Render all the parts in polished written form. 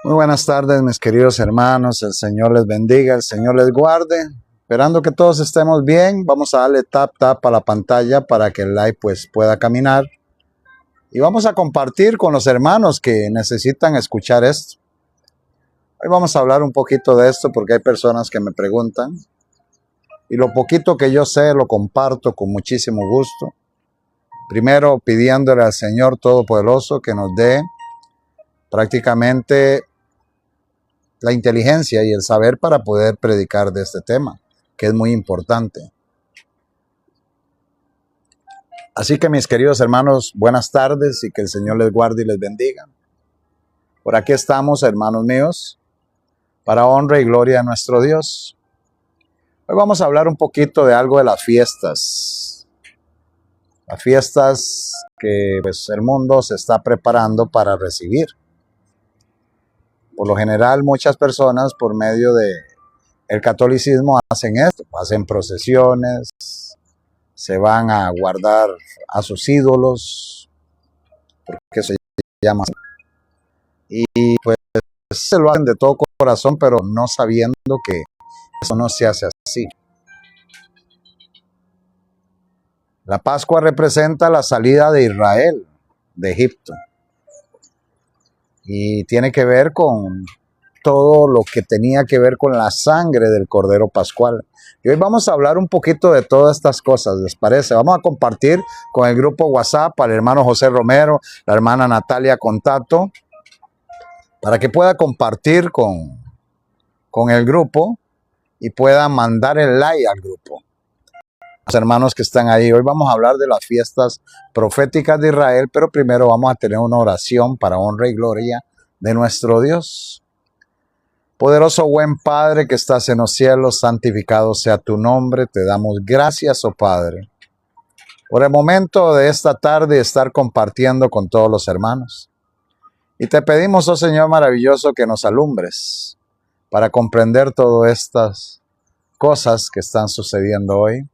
Muy buenas tardes, mis queridos hermanos. El Señor les bendiga, el Señor les guarde. Esperando que todos estemos bien, vamos a darle tap a la pantalla para que el live pues pueda caminar. Y vamos a compartir con los hermanos que necesitan escuchar esto. Hoy vamos a hablar un poquito de esto porque hay personas que me preguntan. Y lo poquito que yo sé lo comparto con muchísimo gusto. Primero pidiéndole al Señor Todopoderoso que nos dé prácticamente la inteligencia y el saber para poder predicar de este tema, que es muy importante. Así que mis queridos hermanos, buenas tardes y que el Señor les guarde y les bendiga. Por aquí estamos, hermanos míos, para honra y gloria a nuestro Dios. Hoy vamos a hablar un poquito de algo de las fiestas. Las fiestas que pues, el mundo se está preparando para recibir. Por lo general, muchas personas por medio del catolicismo hacen esto, hacen procesiones, se van a guardar a sus ídolos, porque se llama así. Y pues se lo hacen de todo corazón, pero no sabiendo que eso no se hace así. La Pascua representa la salida de Israel de Egipto. Y tiene que ver con todo lo que tenía que ver con la sangre del Cordero Pascual. Y hoy vamos a hablar un poquito de todas estas cosas, ¿les parece? Vamos a compartir con el grupo WhatsApp al hermano José Romero, la hermana Natalia Contato, para que pueda compartir con el grupo y pueda mandar el like al grupo. Los hermanos que están ahí, hoy vamos a hablar de las fiestas proféticas de Israel, pero primero vamos a tener una oración para honra y gloria de nuestro Dios. Poderoso buen Padre que estás en los cielos, santificado sea tu nombre. Te damos gracias, oh Padre, por el momento de esta tarde estar compartiendo con todos los hermanos. Y te pedimos, oh Señor maravilloso, que nos alumbres para comprender todas estas cosas que están sucediendo hoy.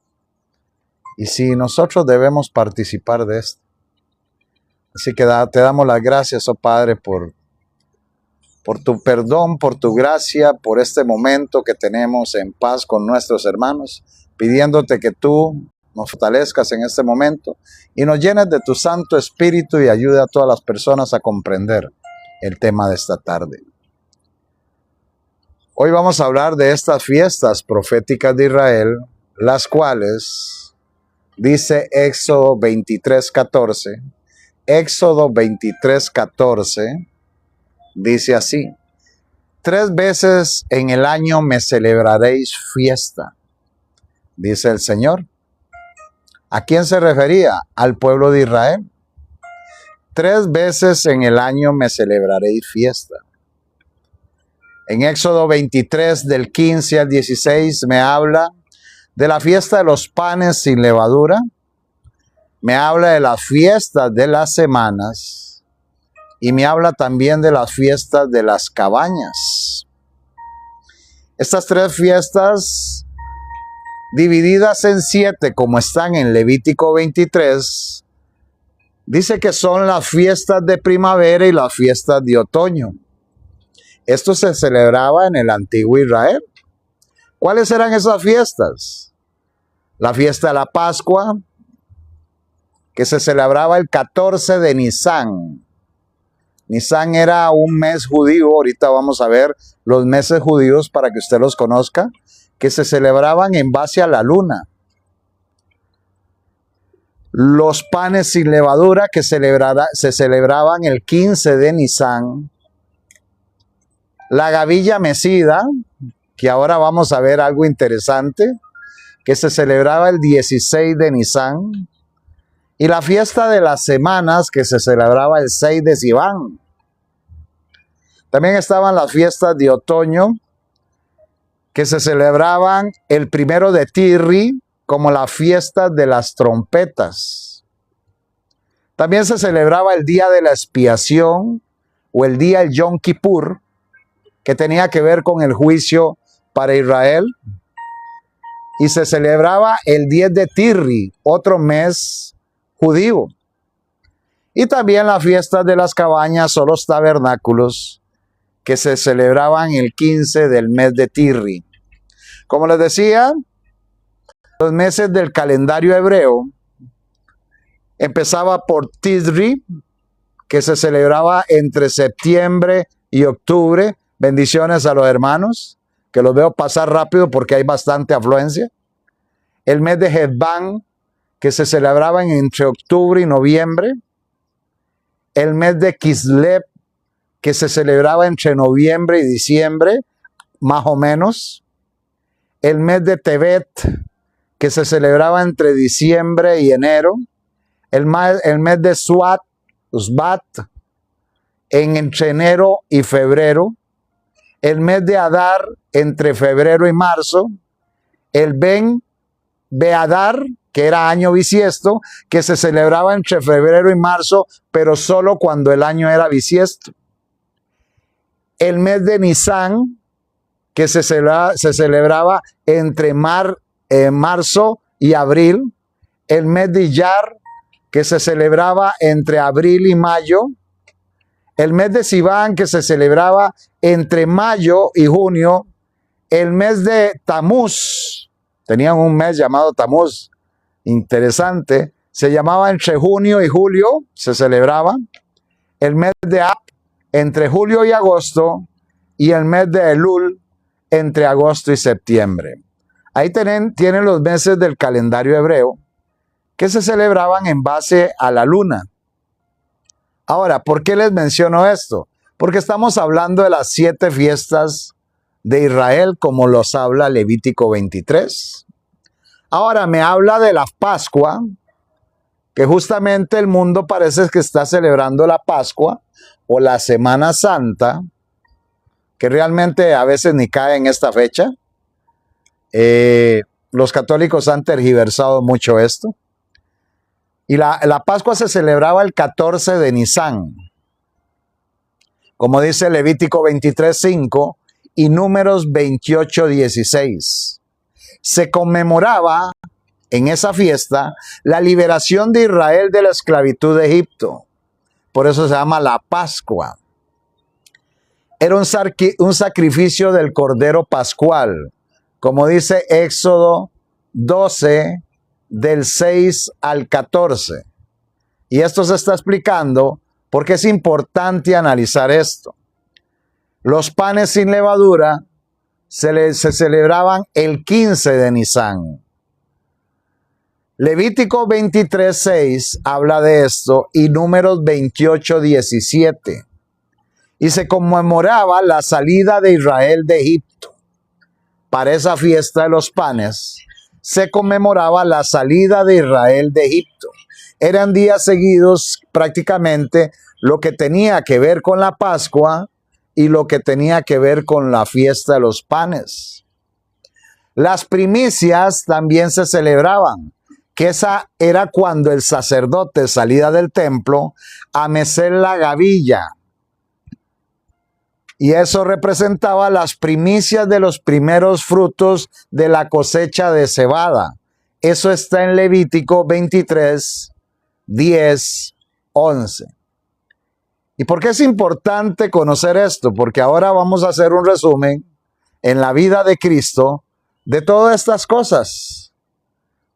Y si nosotros debemos participar de esto. Así que te damos las gracias, oh Padre, por tu perdón, por tu gracia, por este momento que tenemos en paz con nuestros hermanos, pidiéndote que tú nos fortalezcas en este momento y nos llenes de tu Santo Espíritu y ayude a todas las personas a comprender el tema de esta tarde. Hoy vamos a hablar de estas fiestas proféticas de Israel, las cuales dice Éxodo 23:14. Éxodo 23:14 dice así: 3 veces en el año me celebraréis fiesta, dice el Señor. ¿A quién se refería? Al pueblo de Israel. 3 veces en el año me celebraréis fiesta. En Éxodo 23 del 15 al 16 me habla de la fiesta de los panes sin levadura, me habla de las fiestas de las semanas y me habla también de las fiestas de las cabañas. Estas 3 fiestas, divididas en 7 como están en Levítico 23, dice que son las fiestas de primavera y las fiestas de otoño. Esto se celebraba en el antiguo Israel. ¿Cuáles eran esas fiestas? La fiesta de la Pascua, que se celebraba el 14 de Nisán. Nisán era un mes judío, ahorita vamos a ver los meses judíos para que usted los conozca, que se celebraban en base a la luna. Los panes sin levadura que se celebraban el 15 de Nisán. La gavilla mecida, que ahora vamos a ver algo interesante, que se celebraba el 16 de Nisán, y la fiesta de las semanas, que se celebraba el 6 de Sivan. También estaban las fiestas de otoño, que se celebraban el 1 de Tirri, como la fiesta de las trompetas. También se celebraba el día de la expiación, o el día del Yom Kippur, que tenía que ver con el juicio para Israel, y se celebraba el 10 de Tirri, otro mes judío. Y también las fiestas de las cabañas o los tabernáculos, que se celebraban el 15 del mes de Tirri. Como les decía, los meses del calendario hebreo empezaba por Tisri, que se celebraba entre septiembre y octubre. Bendiciones a los hermanos, que los veo pasar rápido porque hay bastante afluencia. El mes de Hesbán, que se celebraba entre octubre y noviembre. El mes de Kislev, que se celebraba entre noviembre y diciembre, más o menos. El mes de Tebet, que se celebraba entre diciembre y enero. El mes de Shvat, entre enero y febrero. El mes de Adar, entre febrero y marzo. El Ben Beadar, que era año bisiesto, que se celebraba entre febrero y marzo, pero solo cuando el año era bisiesto. El mes de Nisan, que se celebraba entre marzo y abril. El mes de Iyar, que se celebraba entre abril y mayo. El mes de Sivan, que se celebraba entre mayo y junio. El mes de Tamuz, tenían un mes llamado Tamuz, interesante, se llamaba entre junio y julio, se celebraba. El mes de Ab, entre julio y agosto, y el mes de Elul, entre agosto y septiembre. Ahí tienen los meses del calendario hebreo que se celebraban en base a la luna. Ahora, ¿por qué les menciono esto? Porque estamos hablando de las 7 fiestas de Israel, como los habla Levítico 23. Ahora me habla de la Pascua, que justamente el mundo parece que está celebrando la Pascua o la Semana Santa, que realmente a veces ni cae en esta fecha. Los católicos han tergiversado mucho esto. Y la Pascua se celebraba el 14 de Nisan, como dice Levítico 23:5 y Números 28:16. Se conmemoraba en esa fiesta la liberación de Israel de la esclavitud de Egipto. Por eso se llama la Pascua. Era un sacrificio del Cordero Pascual, como dice Éxodo 12, del 6 al 14. Y esto se está explicando porque es importante analizar esto. Los panes sin levadura se celebraban el 15 de Nisan. Levítico 23:6 habla de esto y Números 28:17. Y se conmemoraba la salida de Israel de Egipto. Para esa fiesta de los panes se conmemoraba la salida de Israel de Egipto. Eran días seguidos prácticamente lo que tenía que ver con la Pascua y lo que tenía que ver con la fiesta de los panes. Las primicias también se celebraban, que esa era cuando el sacerdote salía del templo a mecer la gavilla. Y eso representaba las primicias de los primeros frutos de la cosecha de cebada. Eso está en Levítico 23, 10, 11. ¿Y por qué es importante conocer esto? Porque ahora vamos a hacer un resumen en la vida de Cristo de todas estas cosas.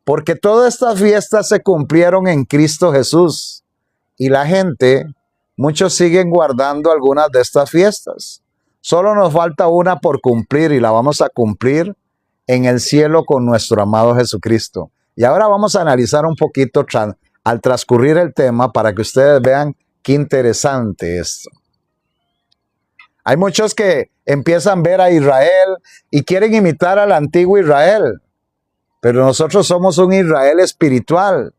Porque todas estas fiestas se cumplieron en Cristo Jesús. Y la gente, muchos siguen guardando algunas de estas fiestas. Solo nos falta una por cumplir y la vamos a cumplir en el cielo con nuestro amado Jesucristo. Y ahora vamos a analizar un poquito al transcurrir el tema para que ustedes vean qué interesante esto. Hay muchos que empiezan a ver a Israel y quieren imitar al antiguo Israel. Pero nosotros somos un Israel espiritual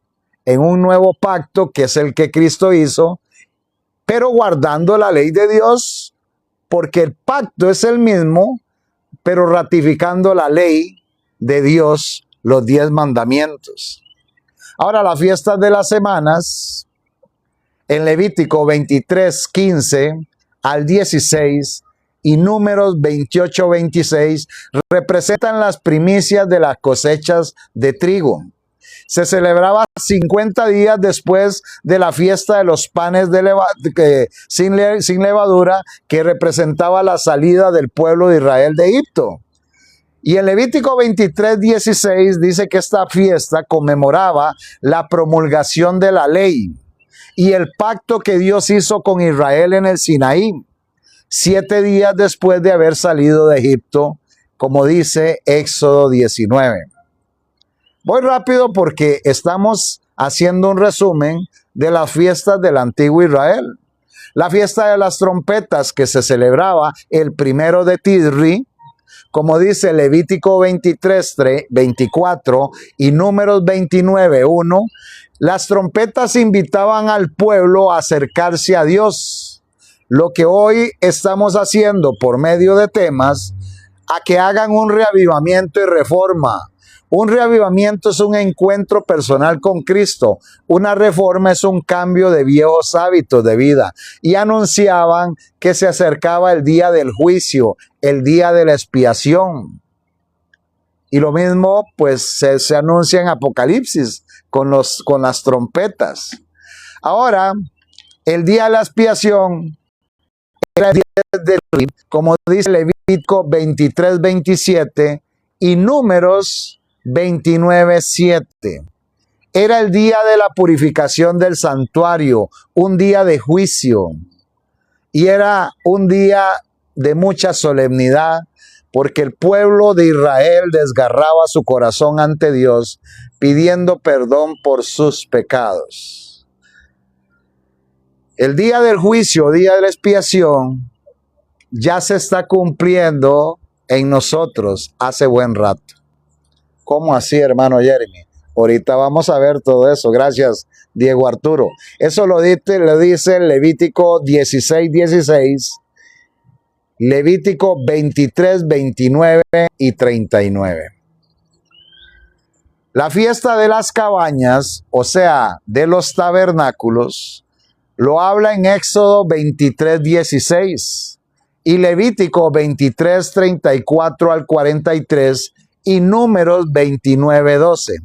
en un nuevo pacto que es el que Cristo hizo, pero guardando la ley de Dios, porque el pacto es el mismo, pero ratificando la ley de Dios, los 10 mandamientos. Ahora, las fiestas de las semanas, en Levítico 23, 15 al 16 y Números 28, 26, representan las primicias de las cosechas de trigo. se celebraba 50 días después de la fiesta de los panes sin levadura, que representaba la salida del pueblo de Israel de Egipto. Y en Levítico 23:16 dice que esta fiesta conmemoraba la promulgación de la ley y el pacto que Dios hizo con Israel en el Sinaí, 7 días después de haber salido de Egipto, como dice Éxodo 19. Voy rápido porque estamos haciendo un resumen de las fiestas del antiguo Israel. La fiesta de las trompetas, que se celebraba el 1 de Tisri, como dice Levítico 23:24 y Números 29:1, las trompetas invitaban al pueblo a acercarse a Dios. Lo que hoy estamos haciendo por medio de temas, a que hagan un reavivamiento y reforma. Un reavivamiento es un encuentro personal con Cristo. Una reforma es un cambio de viejos hábitos de vida. Y anunciaban que se acercaba el día del juicio, el día de la expiación. Y lo mismo pues se anuncia en Apocalipsis con las trompetas. Ahora, el día de la expiación era el día del juicio, como dice Levítico 23:27 y Números 29:7. Era el día de la purificación del santuario, un día de juicio. Y era un día de mucha solemnidad, porque el pueblo de Israel desgarraba su corazón ante Dios, pidiendo perdón por sus pecados. El día del juicio, día de la expiación, ya se está cumpliendo en nosotros hace buen rato. ¿Cómo así, hermano Jeremy? Ahorita vamos a ver todo eso. Gracias, Diego Arturo. Eso lo dice Levítico 16:16, Levítico 23:29 y 39. La fiesta de las cabañas, o sea, de los tabernáculos, lo habla en Éxodo 23:16 y Levítico 23:34 al 43 y Números 29:12.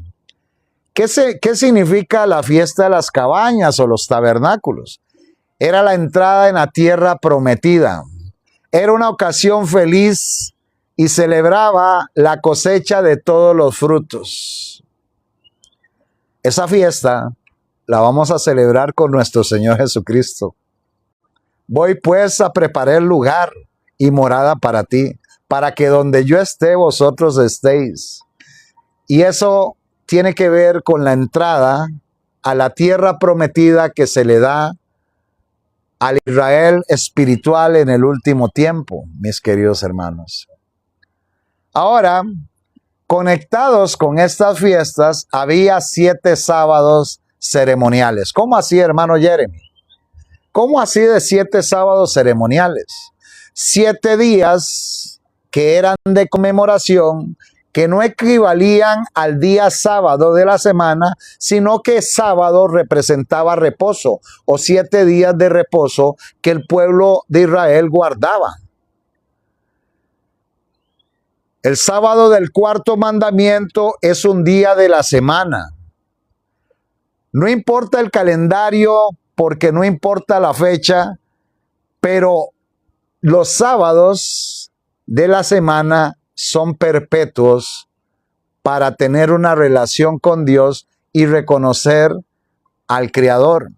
¿Qué significa la fiesta de las cabañas o los tabernáculos? Era la entrada en la tierra prometida. Era una ocasión feliz y celebraba la cosecha de todos los frutos. Esa fiesta la vamos a celebrar con nuestro Señor Jesucristo. Voy pues a preparar lugar y morada para ti, para que donde yo esté, vosotros estéis. Y eso tiene que ver con la entrada a la tierra prometida que se le da al Israel espiritual en el último tiempo, mis queridos hermanos. Ahora, conectados con estas fiestas, había 7 sábados ceremoniales. ¿Cómo así, hermano Jeremy? ¿Cómo así de 7 sábados ceremoniales? 7 días que eran de conmemoración, que no equivalían al día sábado de la semana, sino que sábado representaba reposo, o 7 días de reposo que el pueblo de Israel guardaba. El sábado del 4º mandamiento es un día de la semana. No importa el calendario, porque no importa la fecha, pero los sábados de la semana son perpetuos para tener una relación con Dios y reconocer al Creador.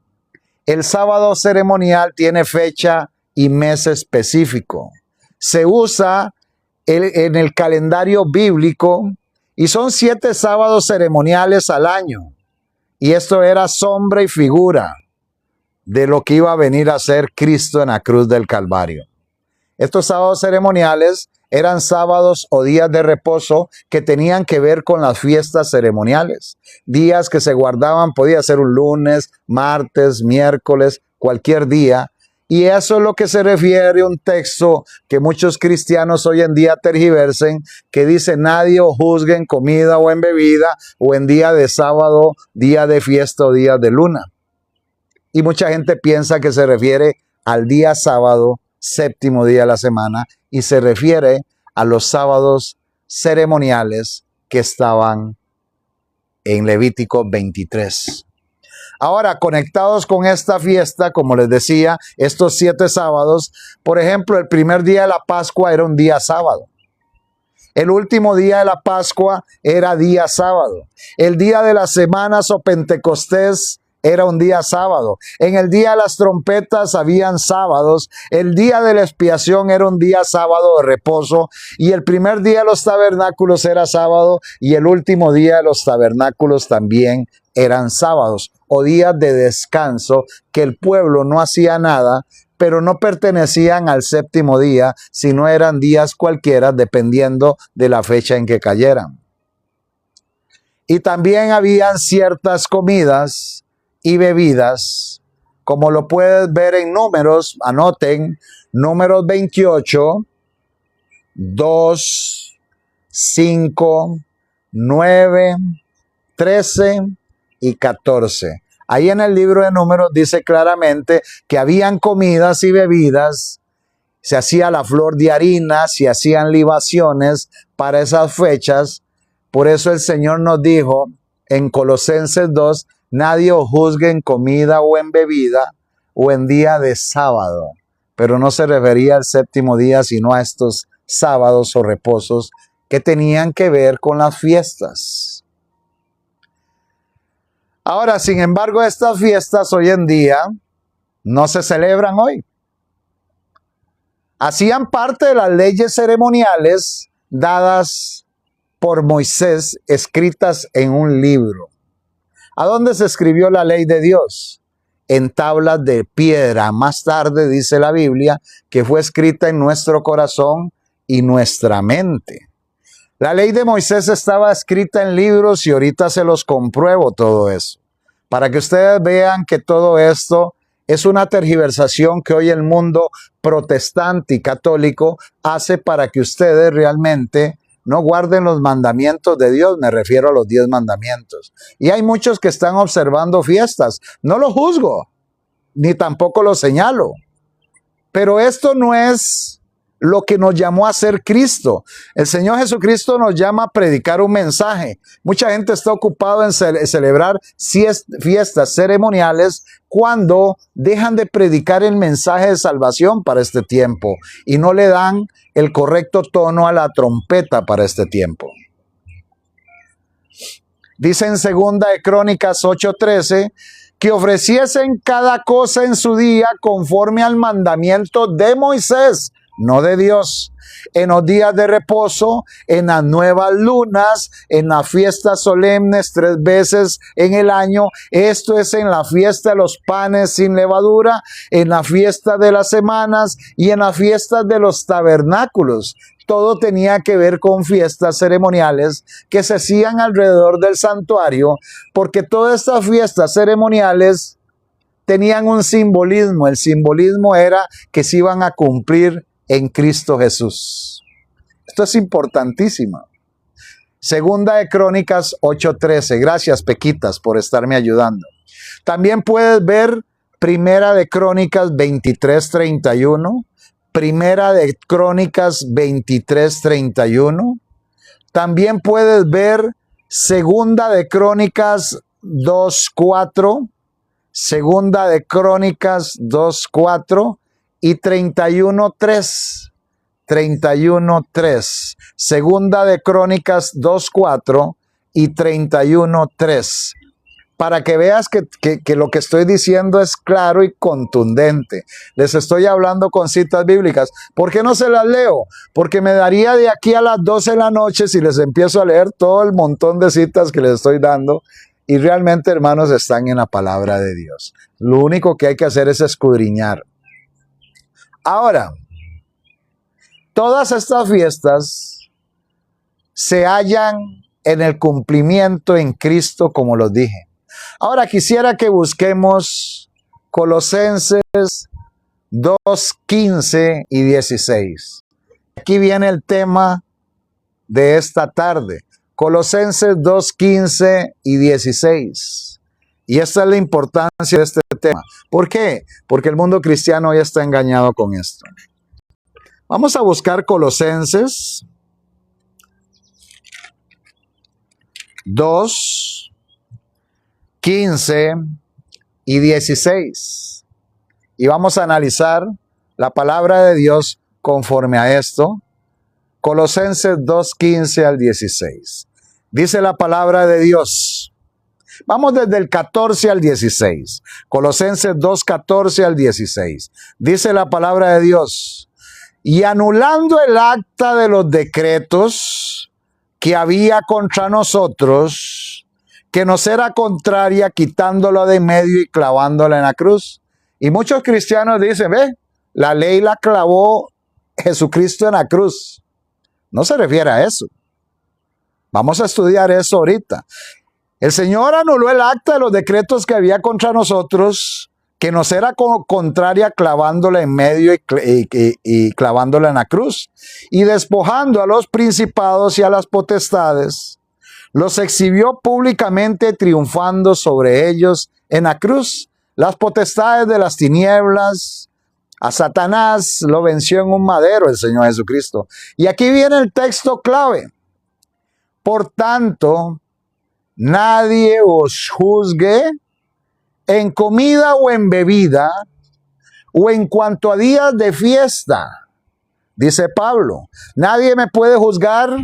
El sábado ceremonial tiene fecha y mes específico. Se usa en el calendario bíblico y son 7 sábados ceremoniales al año. Y esto era sombra y figura de lo que iba a venir a ser Cristo en la cruz del Calvario. Estos sábados ceremoniales eran sábados o días de reposo que tenían que ver con las fiestas ceremoniales. Días que se guardaban, podía ser un lunes, martes, miércoles, cualquier día. Y eso es lo que se refiere a un texto que muchos cristianos hoy en día tergiversen, que dice: nadie os juzgue en comida o en bebida, o en día de sábado, día de fiesta o día de luna. Y mucha gente piensa que se refiere al día sábado, 7º día de la semana, y se refiere a los sábados ceremoniales que estaban en Levítico 23. Ahora, conectados con esta fiesta, como les decía, estos 7 sábados, por ejemplo, el primer día de la Pascua era un día sábado. El último día de la Pascua era día sábado. El día de las semanas o Pentecostés era un día sábado. En el día de las trompetas habían sábados. El día de la expiación era un día sábado de reposo. Y el primer día de los tabernáculos era sábado. Y el último día de los tabernáculos también eran sábados o días de descanso que el pueblo no hacía nada, pero no pertenecían al séptimo día, sino eran días cualquiera dependiendo de la fecha en que cayeran. Y también habían ciertas comidas y bebidas, como lo puedes ver en Números, anoten, Números 28, 2, 5, 9, 13 y 14. Ahí en el libro de Números dice claramente que habían comidas y bebidas, se hacía la flor de harina, se hacían libaciones para esas fechas. Por eso el Señor nos dijo en Colosenses 2, nadie os juzgue en comida o en bebida o en día de sábado. Pero no se refería al séptimo día, sino a estos sábados o reposos que tenían que ver con las fiestas. Ahora, sin embargo, estas fiestas hoy en día no se celebran hoy. Hacían parte de las leyes ceremoniales dadas por Moisés, escritas en un libro. ¿A dónde se escribió la ley de Dios? En tablas de piedra. Más tarde dice la Biblia que fue escrita en nuestro corazón y nuestra mente. La ley de Moisés estaba escrita en libros y ahorita se los compruebo todo eso. Para que ustedes vean que todo esto es una tergiversación que hoy el mundo protestante y católico hace para que ustedes realmente no guarden los mandamientos de Dios. Me refiero a los 10 mandamientos. Y hay muchos que están observando fiestas. No lo juzgo, ni tampoco lo señalo. Pero esto no es lo que nos llamó a ser Cristo. El Señor Jesucristo nos llama a predicar un mensaje. Mucha gente está ocupada en celebrar fiestas ceremoniales cuando dejan de predicar el mensaje de salvación para este tiempo y no le dan el correcto tono a la trompeta para este tiempo. Dice en Segunda de Crónicas 8:13 que ofreciesen cada cosa en su día conforme al mandamiento de Moisés, no de Dios, en los días de reposo, en las nuevas lunas, en las fiestas solemnes 3 veces en el año. Esto es en la fiesta de los panes sin levadura, en la fiesta de las semanas y en las fiestas de los tabernáculos. Todo tenía que ver con fiestas ceremoniales que se hacían alrededor del santuario, porque todas estas fiestas ceremoniales tenían un simbolismo. El simbolismo era que se iban a cumplir en Cristo Jesús. Esto es importantísimo. Segunda de Crónicas 8:13. Gracias, Pequitas, por estarme ayudando. También puedes ver Primera de Crónicas 23:31. Primera de Crónicas 23:31. También puedes ver Segunda de Crónicas 2:4. Segunda de Crónicas 2:4 y 31:3. 31:3. Segunda de Crónicas 2:4 y 31:3. Para que veas que lo que estoy diciendo es claro y contundente. Les estoy hablando con citas bíblicas. ¿Por qué no se las leo? Porque me daría de aquí a las 12 de la noche si les empiezo a leer todo el montón de citas que les estoy dando. Y realmente, hermanos, están en la palabra de Dios. Lo único que hay que hacer es escudriñar. Ahora, todas estas fiestas se hallan en el cumplimiento en Cristo, como los dije. Ahora quisiera que busquemos Colosenses 2:15 y 16. Aquí viene el tema de esta tarde. Colosenses 2:15 y 16. Y esta es la importancia de este tema. ¿Por qué? Porque el mundo cristiano ya está engañado con esto. Vamos a buscar Colosenses 2, 15 y 16. Y vamos a analizar la palabra de Dios conforme a esto. Colosenses 2, 15 al 16. Dice la palabra de Dios. Vamos desde el 14 al 16. Colosenses 2, 14 al 16. Dice la palabra de Dios. Y anulando el acta de los decretos que había contra nosotros, que nos era contraria, quitándolo de en medio y clavándola en la cruz. Y muchos cristianos dicen, ve, la ley la clavó Jesucristo en la cruz. No se refiere a eso. Vamos a estudiar eso ahorita. El Señor anuló el acta de los decretos que había contra nosotros, que nos era contraria, clavándola en medio y clavándola en la cruz. Y despojando a los principados y a las potestades, los exhibió públicamente, triunfando sobre ellos en la cruz. Las potestades de las tinieblas, a Satanás lo venció en un madero el Señor Jesucristo. Y aquí viene el texto clave. Por tanto, nadie os juzgue en comida o en bebida, o en cuanto a días de fiesta. Dice Pablo, nadie me puede juzgar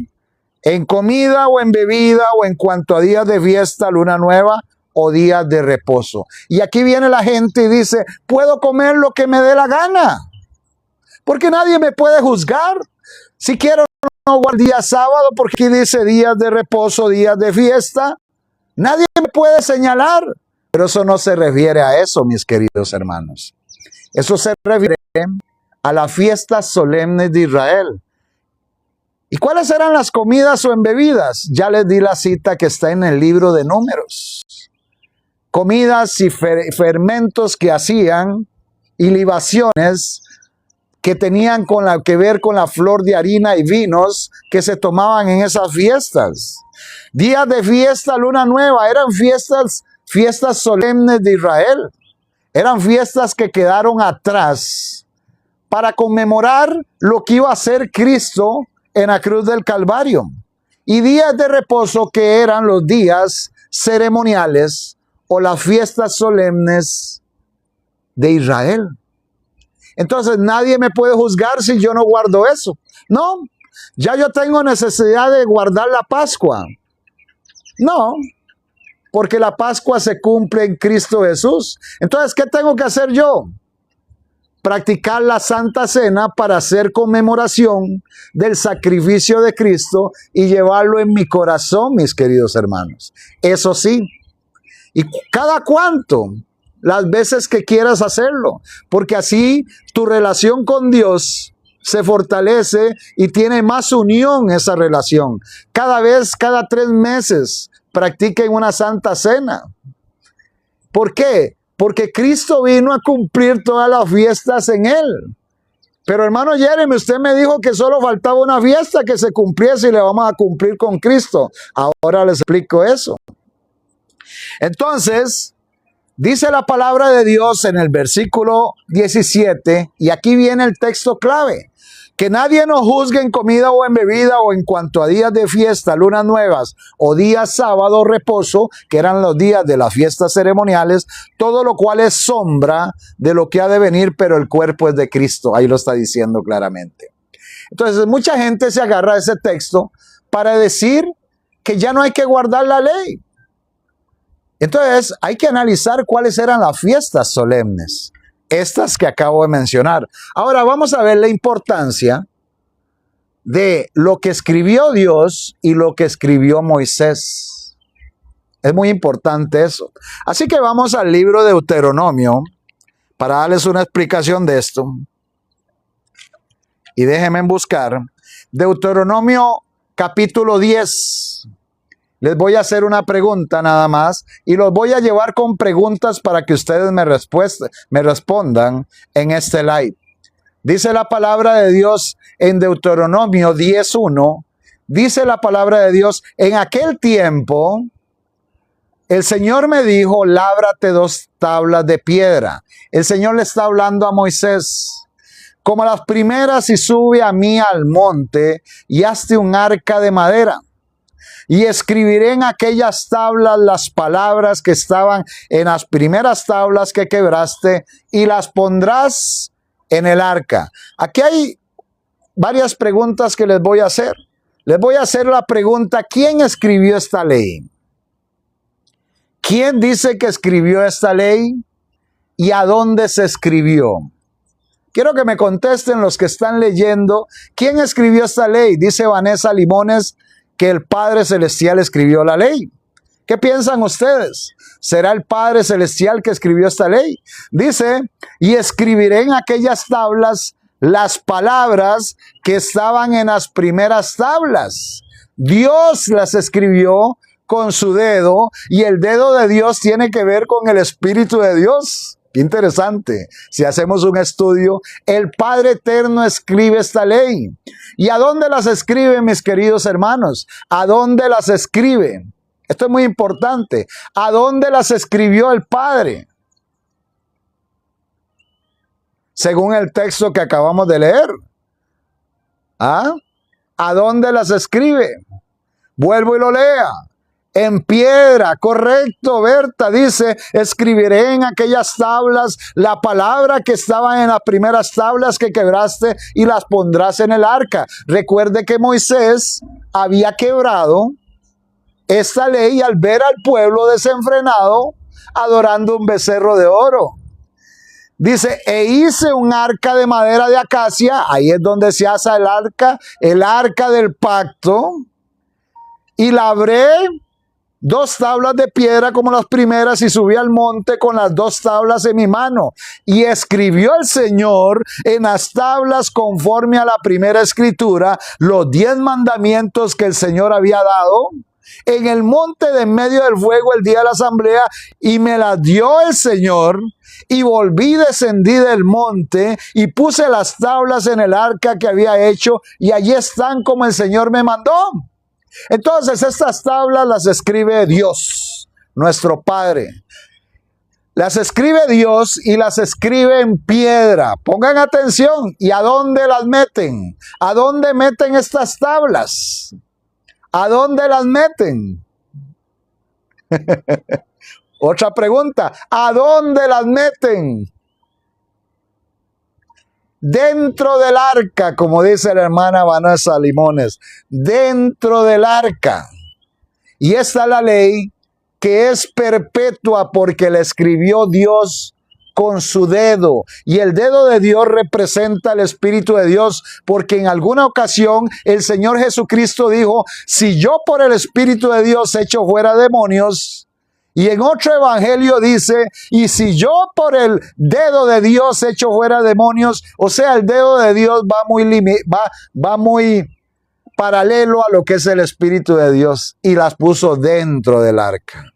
en comida o en bebida, o en cuanto a días de fiesta, luna nueva, o días de reposo. Y aquí viene la gente y dice, puedo comer lo que me dé la gana, porque nadie me puede juzgar. Si quiero no guardar día sábado, porque aquí dice días de reposo, días de fiesta. Nadie me puede señalar. Pero eso no se refiere a eso, mis queridos hermanos. Eso se refiere a las fiestas solemnes de Israel. ¿Y cuáles eran las comidas o en bebidas? Ya les di la cita que está en el libro de Números. Comidas y fermentos que hacían y libaciones que tenían que ver con la flor de harina y vinos que se tomaban en esas fiestas. Días de fiesta, luna nueva, eran fiestas solemnes de Israel. Eran fiestas que quedaron atrás para conmemorar lo que iba a hacer Cristo en la cruz del Calvario. Y días de reposo, que eran los días ceremoniales o las fiestas solemnes de Israel. Entonces nadie me puede juzgar si yo no guardo eso. No, ya yo tengo necesidad de guardar la Pascua. No, porque la Pascua se cumple en Cristo Jesús. Entonces, ¿qué tengo que hacer yo? Practicar la Santa Cena para hacer conmemoración del sacrificio de Cristo y llevarlo en mi corazón, mis queridos hermanos. Eso sí. ¿Y cada cuánto? Las veces que quieras hacerlo, porque así tu relación con Dios se fortalece y tiene más unión esa relación. Cada 3 meses practiquen una Santa Cena. ¿Por qué? Porque Cristo vino a cumplir todas las fiestas en Él. Pero hermano Jeremy, usted me dijo que solo faltaba una fiesta que se cumpliese y le vamos a cumplir con Cristo. Ahora les explico eso. Entonces, dice la palabra de Dios en el versículo 17, y aquí viene el texto clave, que nadie nos juzgue en comida o en bebida, o en cuanto a días de fiesta, lunas nuevas, o días sábado, reposo, que eran los días de las fiestas ceremoniales, todo lo cual es sombra de lo que ha de venir, pero el cuerpo es de Cristo. Ahí lo está diciendo claramente. Entonces, mucha gente se agarra a ese texto para decir que ya no hay que guardar la ley. Entonces, hay que analizar cuáles eran las fiestas solemnes, estas que acabo de mencionar. Ahora vamos a ver la importancia de lo que escribió Dios y lo que escribió Moisés. Es muy importante eso. Así que vamos al libro de Deuteronomio para darles una explicación de esto. Y déjenme buscar Deuteronomio capítulo 10. Les voy a hacer una pregunta nada más y los voy a llevar con preguntas para que ustedes me respondan en este live. Dice la palabra de Dios en Deuteronomio 10:1. Dice la palabra de Dios, en aquel tiempo el Señor me dijo, lábrate 2 tablas de piedra. El Señor le está hablando a Moisés. Como las primeras, y sube a mí al monte y hazte un arca de madera. y escribiré en aquellas tablas las palabras que estaban en las primeras tablas que quebraste y las pondrás en el arca. Aquí hay varias preguntas que les voy a hacer. Les voy a hacer la pregunta, ¿quién escribió esta ley? ¿Quién dice que escribió esta ley? ¿Y a dónde se escribió? Quiero que me contesten los que están leyendo. ¿Quién escribió esta ley? Dice Vanessa Limones que el Padre Celestial escribió la ley. ¿Qué piensan ustedes? ¿Será el Padre Celestial que escribió esta ley? Dice, y escribiré en aquellas tablas las palabras que estaban en las primeras tablas. Dios las escribió con su dedo, y el dedo de Dios tiene que ver con el Espíritu de Dios. Qué interesante. Si hacemos un estudio, el Padre Eterno escribe esta ley. ¿Y a dónde las escribe, mis queridos hermanos? ¿A dónde las escribe? Esto es muy importante. ¿A dónde las escribió el Padre? Según el texto que acabamos de leer. ¿Ah? ¿A dónde las escribe? Vuelvo y lo lea. En piedra, correcto, Berta, dice, escribiré en aquellas tablas la palabra que estaba en las primeras tablas que quebraste y las pondrás en el arca. Recuerde que Moisés había quebrado esta ley al ver al pueblo desenfrenado adorando un becerro de oro. Dice, e hice un arca de madera de acacia, ahí es donde se hace el arca del pacto, y labré 2 tablas de piedra como las primeras y subí al monte con las 2 tablas en mi mano. Y escribió el Señor en las tablas conforme a la primera escritura los 10 mandamientos que el Señor había dado en el monte de en medio del fuego el día de la asamblea, y me las dio el Señor. Y volví, descendí del monte y puse las tablas en el arca que había hecho, y allí están como el Señor me mandó. Entonces estas tablas las escribe Dios, nuestro Padre. Las escribe Dios y las escribe en piedra. Pongan atención. ¿Y a dónde las meten? ¿A dónde meten estas tablas? ¿A dónde las meten? Otra pregunta. ¿A dónde las meten? Dentro del arca, como dice la hermana Vanessa Limones, dentro del arca. Y esta es la ley que es perpetua porque la escribió Dios con su dedo. Y el dedo de Dios representa el Espíritu de Dios, porque en alguna ocasión el Señor Jesucristo dijo, si yo por el Espíritu de Dios echo fuera demonios. Y en otro evangelio dice, y si yo por el dedo de Dios echo fuera demonios, o sea, el dedo de Dios va muy paralelo a lo que es el Espíritu de Dios, y las puso dentro del arca.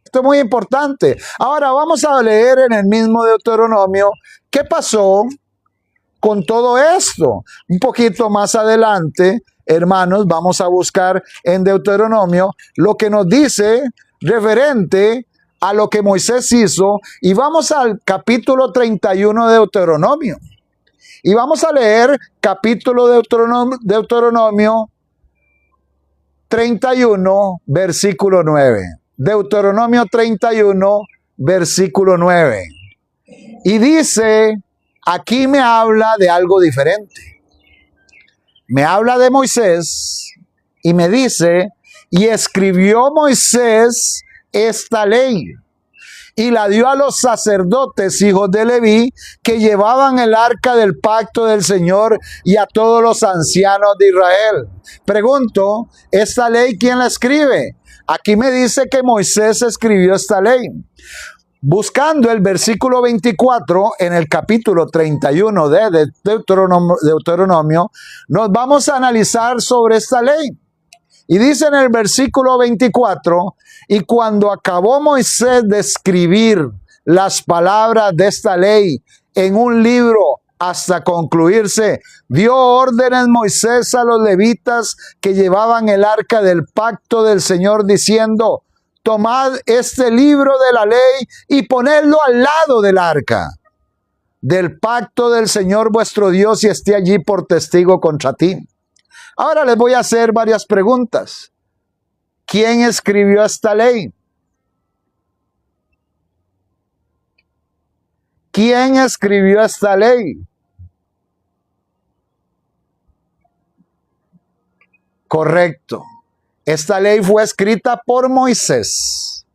Esto es muy importante. Ahora vamos a leer en el mismo Deuteronomio qué pasó con todo esto. Un poquito más adelante, hermanos, vamos a buscar en Deuteronomio lo que nos dice referente a lo que Moisés hizo, y vamos al capítulo 31 de Deuteronomio. Y vamos a leer capítulo de Deuteronomio 31, versículo 9. Deuteronomio 31, versículo 9. Y dice, aquí me habla de algo diferente. Me habla de Moisés y me dice, y escribió Moisés esta ley y la dio a los sacerdotes, hijos de Leví, que llevaban el arca del pacto del Señor, y a todos los ancianos de Israel. Pregunto, ¿esta ley quién la escribe? Aquí me dice que Moisés escribió esta ley. Buscando el versículo 24 en el capítulo 31 de Deuteronomio, nos vamos a analizar sobre esta ley. Y dice en el versículo 24, y cuando acabó Moisés de escribir las palabras de esta ley en un libro hasta concluirse, dio órdenes Moisés a los levitas que llevaban el arca del pacto del Señor, diciendo, tomad este libro de la ley y ponedlo al lado del arca del pacto del Señor vuestro Dios, y esté allí por testigo contra ti. Ahora les voy a hacer varias preguntas. ¿quién escribió esta ley? ¿Quién escribió esta ley? Correcto. Esta ley fue escrita por Moisés.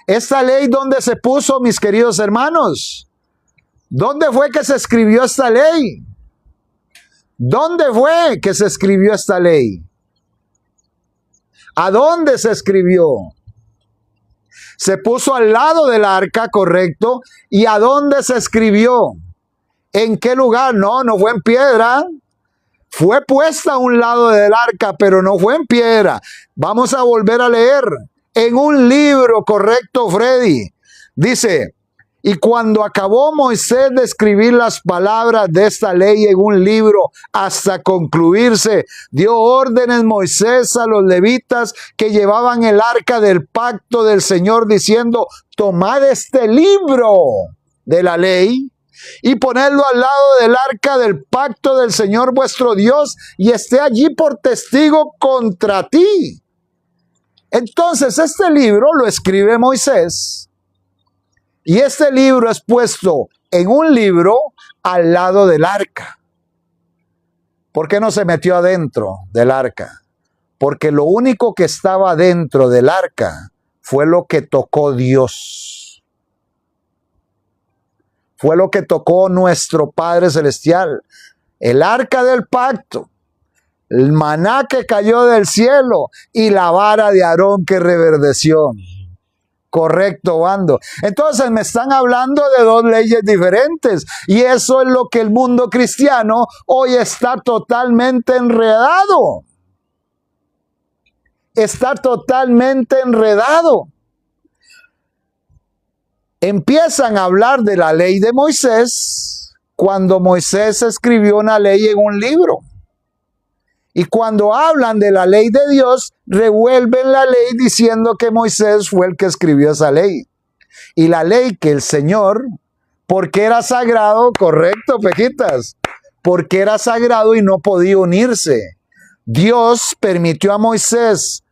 Esta ley, ¿dónde se puso, mis queridos hermanos? ¿Dónde fue que se escribió esta ley? ¿Dónde fue que se escribió esta ley? ¿A dónde se escribió? Se puso al lado del arca, correcto. ¿Y a dónde se escribió? ¿En qué lugar? No, no fue en piedra. Fue puesta a un lado del arca, pero no fue en piedra. Vamos a volver a leer. En un libro, correcto, Freddy. Dice, y cuando acabó Moisés de escribir las palabras de esta ley en un libro hasta concluirse, dio órdenes Moisés a los levitas que llevaban el arca del pacto del Señor, diciendo, tomad este libro de la ley y ponedlo al lado del arca del pacto del Señor vuestro Dios, y esté allí por testigo contra ti. Entonces este libro lo escribe Moisés, y este libro es puesto en un libro al lado del arca. ¿Por qué no se metió adentro del arca? Porque lo único que estaba dentro del arca fue lo que tocó Dios. Fue lo que tocó nuestro Padre Celestial. El arca del pacto, el maná que cayó del cielo y la vara de Aarón que reverdeció. Correcto, bando. Entonces me están hablando de dos leyes diferentes, y eso es lo que el mundo cristiano hoy está totalmente enredado. Está totalmente enredado. Empiezan a hablar de la ley de Moisés cuando Moisés escribió una ley en un libro. Y cuando hablan de la ley de Dios, revuelven la ley diciendo que Moisés fue el que escribió esa ley. Y la ley que el Señor, porque era sagrado, correcto, Pejitas, porque era sagrado y no podía unirse. Dios permitió a Moisés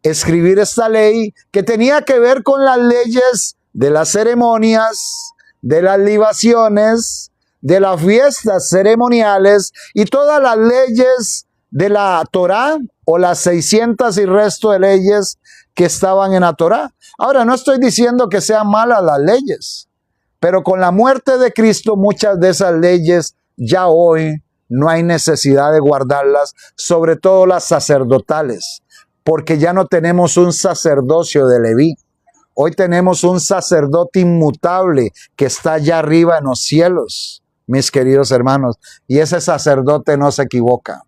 escribir esta ley que tenía que ver con las leyes de las ceremonias, de las libaciones, de las fiestas ceremoniales y todas las leyes de la Torá, o las 600 y resto de leyes que estaban en la Torá. Ahora, no estoy diciendo que sean malas las leyes, pero con la muerte de Cristo muchas de esas leyes ya hoy no hay necesidad de guardarlas, sobre todo las sacerdotales, porque ya no tenemos un sacerdocio de Leví. Hoy tenemos un sacerdote inmutable que está allá arriba en los cielos, mis queridos hermanos, y ese sacerdote no se equivoca.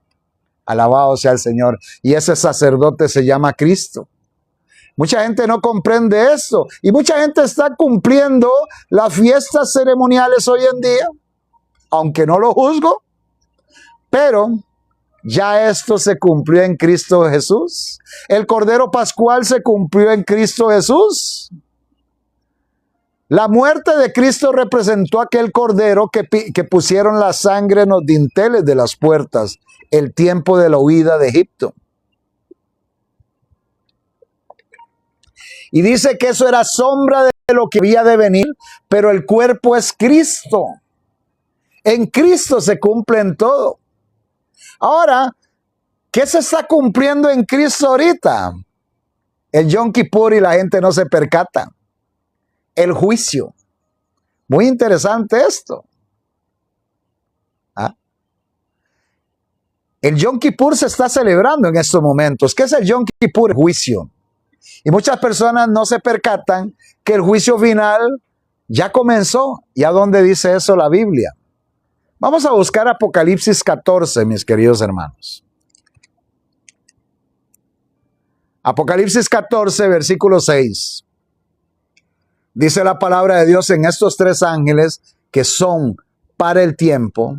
Alabado sea el Señor. Y ese sacerdote se llama Cristo. Mucha gente no comprende esto, y mucha gente está cumpliendo las fiestas ceremoniales hoy en día, aunque no lo juzgo, pero ya esto se cumplió en Cristo Jesús. El Cordero Pascual se cumplió en Cristo Jesús. La muerte de Cristo representó aquel Cordero que pusieron la sangre en los dinteles de las puertas, el tiempo de la huida de Egipto. Y dice que eso era sombra de lo que había de venir, pero el cuerpo es Cristo. En Cristo se cumple en todo. Ahora, ¿qué se está cumpliendo en Cristo ahorita? El Yom Kippur, y la gente no se percata. El juicio. Muy interesante esto. ¿Ah? El Yom Kippur se está celebrando en estos momentos. ¿Qué es el Yom Kippur? El juicio. Y muchas personas no se percatan que el juicio final ya comenzó. ¿Y a dónde dice eso la Biblia? Vamos a buscar Apocalipsis 14, mis queridos hermanos. Apocalipsis 14, versículo 6. Dice la palabra de Dios: en estos tres ángeles que son para el tiempo,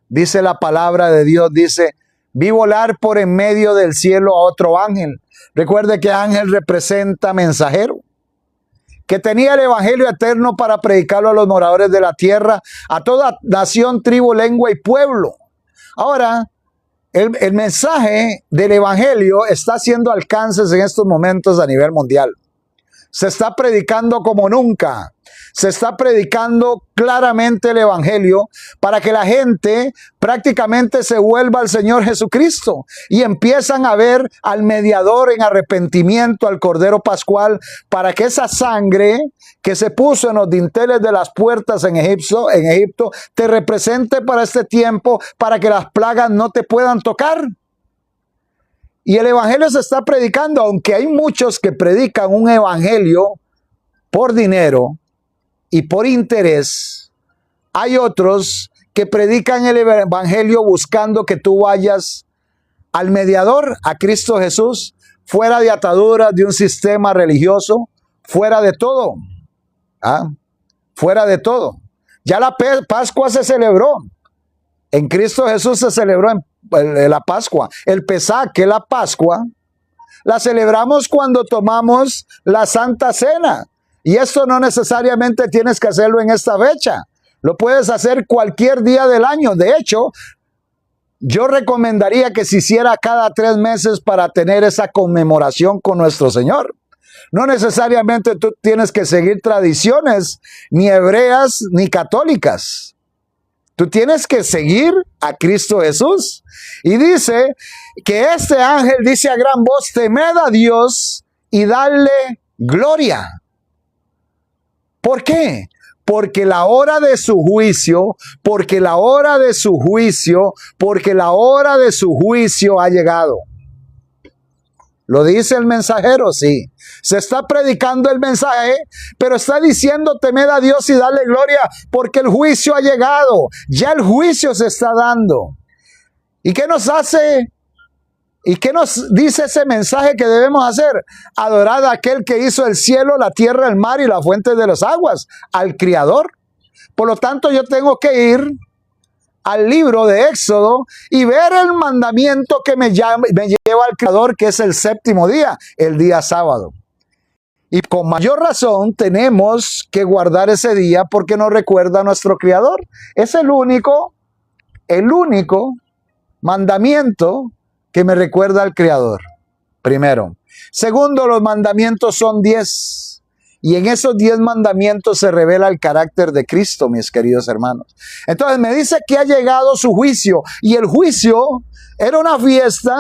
dice la palabra de Dios, dice, vi volar por en medio del cielo a otro ángel. Recuerde que ángel representa mensajero, que tenía el evangelio eterno para predicarlo a los moradores de la tierra, a toda nación, tribu, lengua y pueblo. Ahora, El mensaje del evangelio está haciendo alcances en estos momentos a nivel mundial. Se está predicando como nunca. Se está predicando claramente el evangelio para que la gente prácticamente se vuelva al Señor Jesucristo y empiezan a ver al mediador en arrepentimiento, al Cordero Pascual, para que esa sangre que se puso en los dinteles de las puertas en Egipto, te represente para este tiempo, para que las plagas no te puedan tocar. Y el evangelio se está predicando, aunque hay muchos que predican un evangelio por dinero y por interés. Hay otros que predican el evangelio buscando que tú vayas al mediador, a Cristo Jesús, fuera de ataduras de un sistema religioso, fuera de todo. Fuera de todo. Ya la Pascua se celebró. En Cristo Jesús se celebró la Pascua. El Pesaj, que es la Pascua, la celebramos cuando tomamos la Santa Cena. Y esto no necesariamente tienes que hacerlo en esta fecha. Lo puedes hacer cualquier día del año. De hecho, yo recomendaría que se hiciera cada 3 meses para tener esa conmemoración con nuestro Señor. No necesariamente tú tienes que seguir tradiciones ni hebreas ni católicas. Tú tienes que seguir a Cristo Jesús. Y dice que este ángel dice a gran voz: temed a Dios y darle gloria. ¿Por qué? Porque la hora de su juicio, porque la hora de su juicio ha llegado. ¿Lo dice el mensajero? Sí. Se está predicando el mensaje, pero está diciendo temed a Dios y darle gloria, porque el juicio ha llegado. Ya el juicio se está dando. ¿Y qué nos hace? ¿Y qué nos dice ese mensaje que debemos hacer? Adorar a aquel que hizo el cielo, la tierra, el mar y la fuente de las aguas, al Criador. Por lo tanto, yo tengo que ir al libro de Éxodo y ver el mandamiento que me lleva al Creador, que es el séptimo día, el día sábado. Y con mayor razón tenemos que guardar ese día porque nos recuerda a nuestro Creador. Es el único mandamiento que me recuerda al Creador. Primero. Segundo, los mandamientos son 10. Y en esos 10 mandamientos se revela el carácter de Cristo, mis queridos hermanos. Entonces me dice que ha llegado su juicio. Y el juicio era una fiesta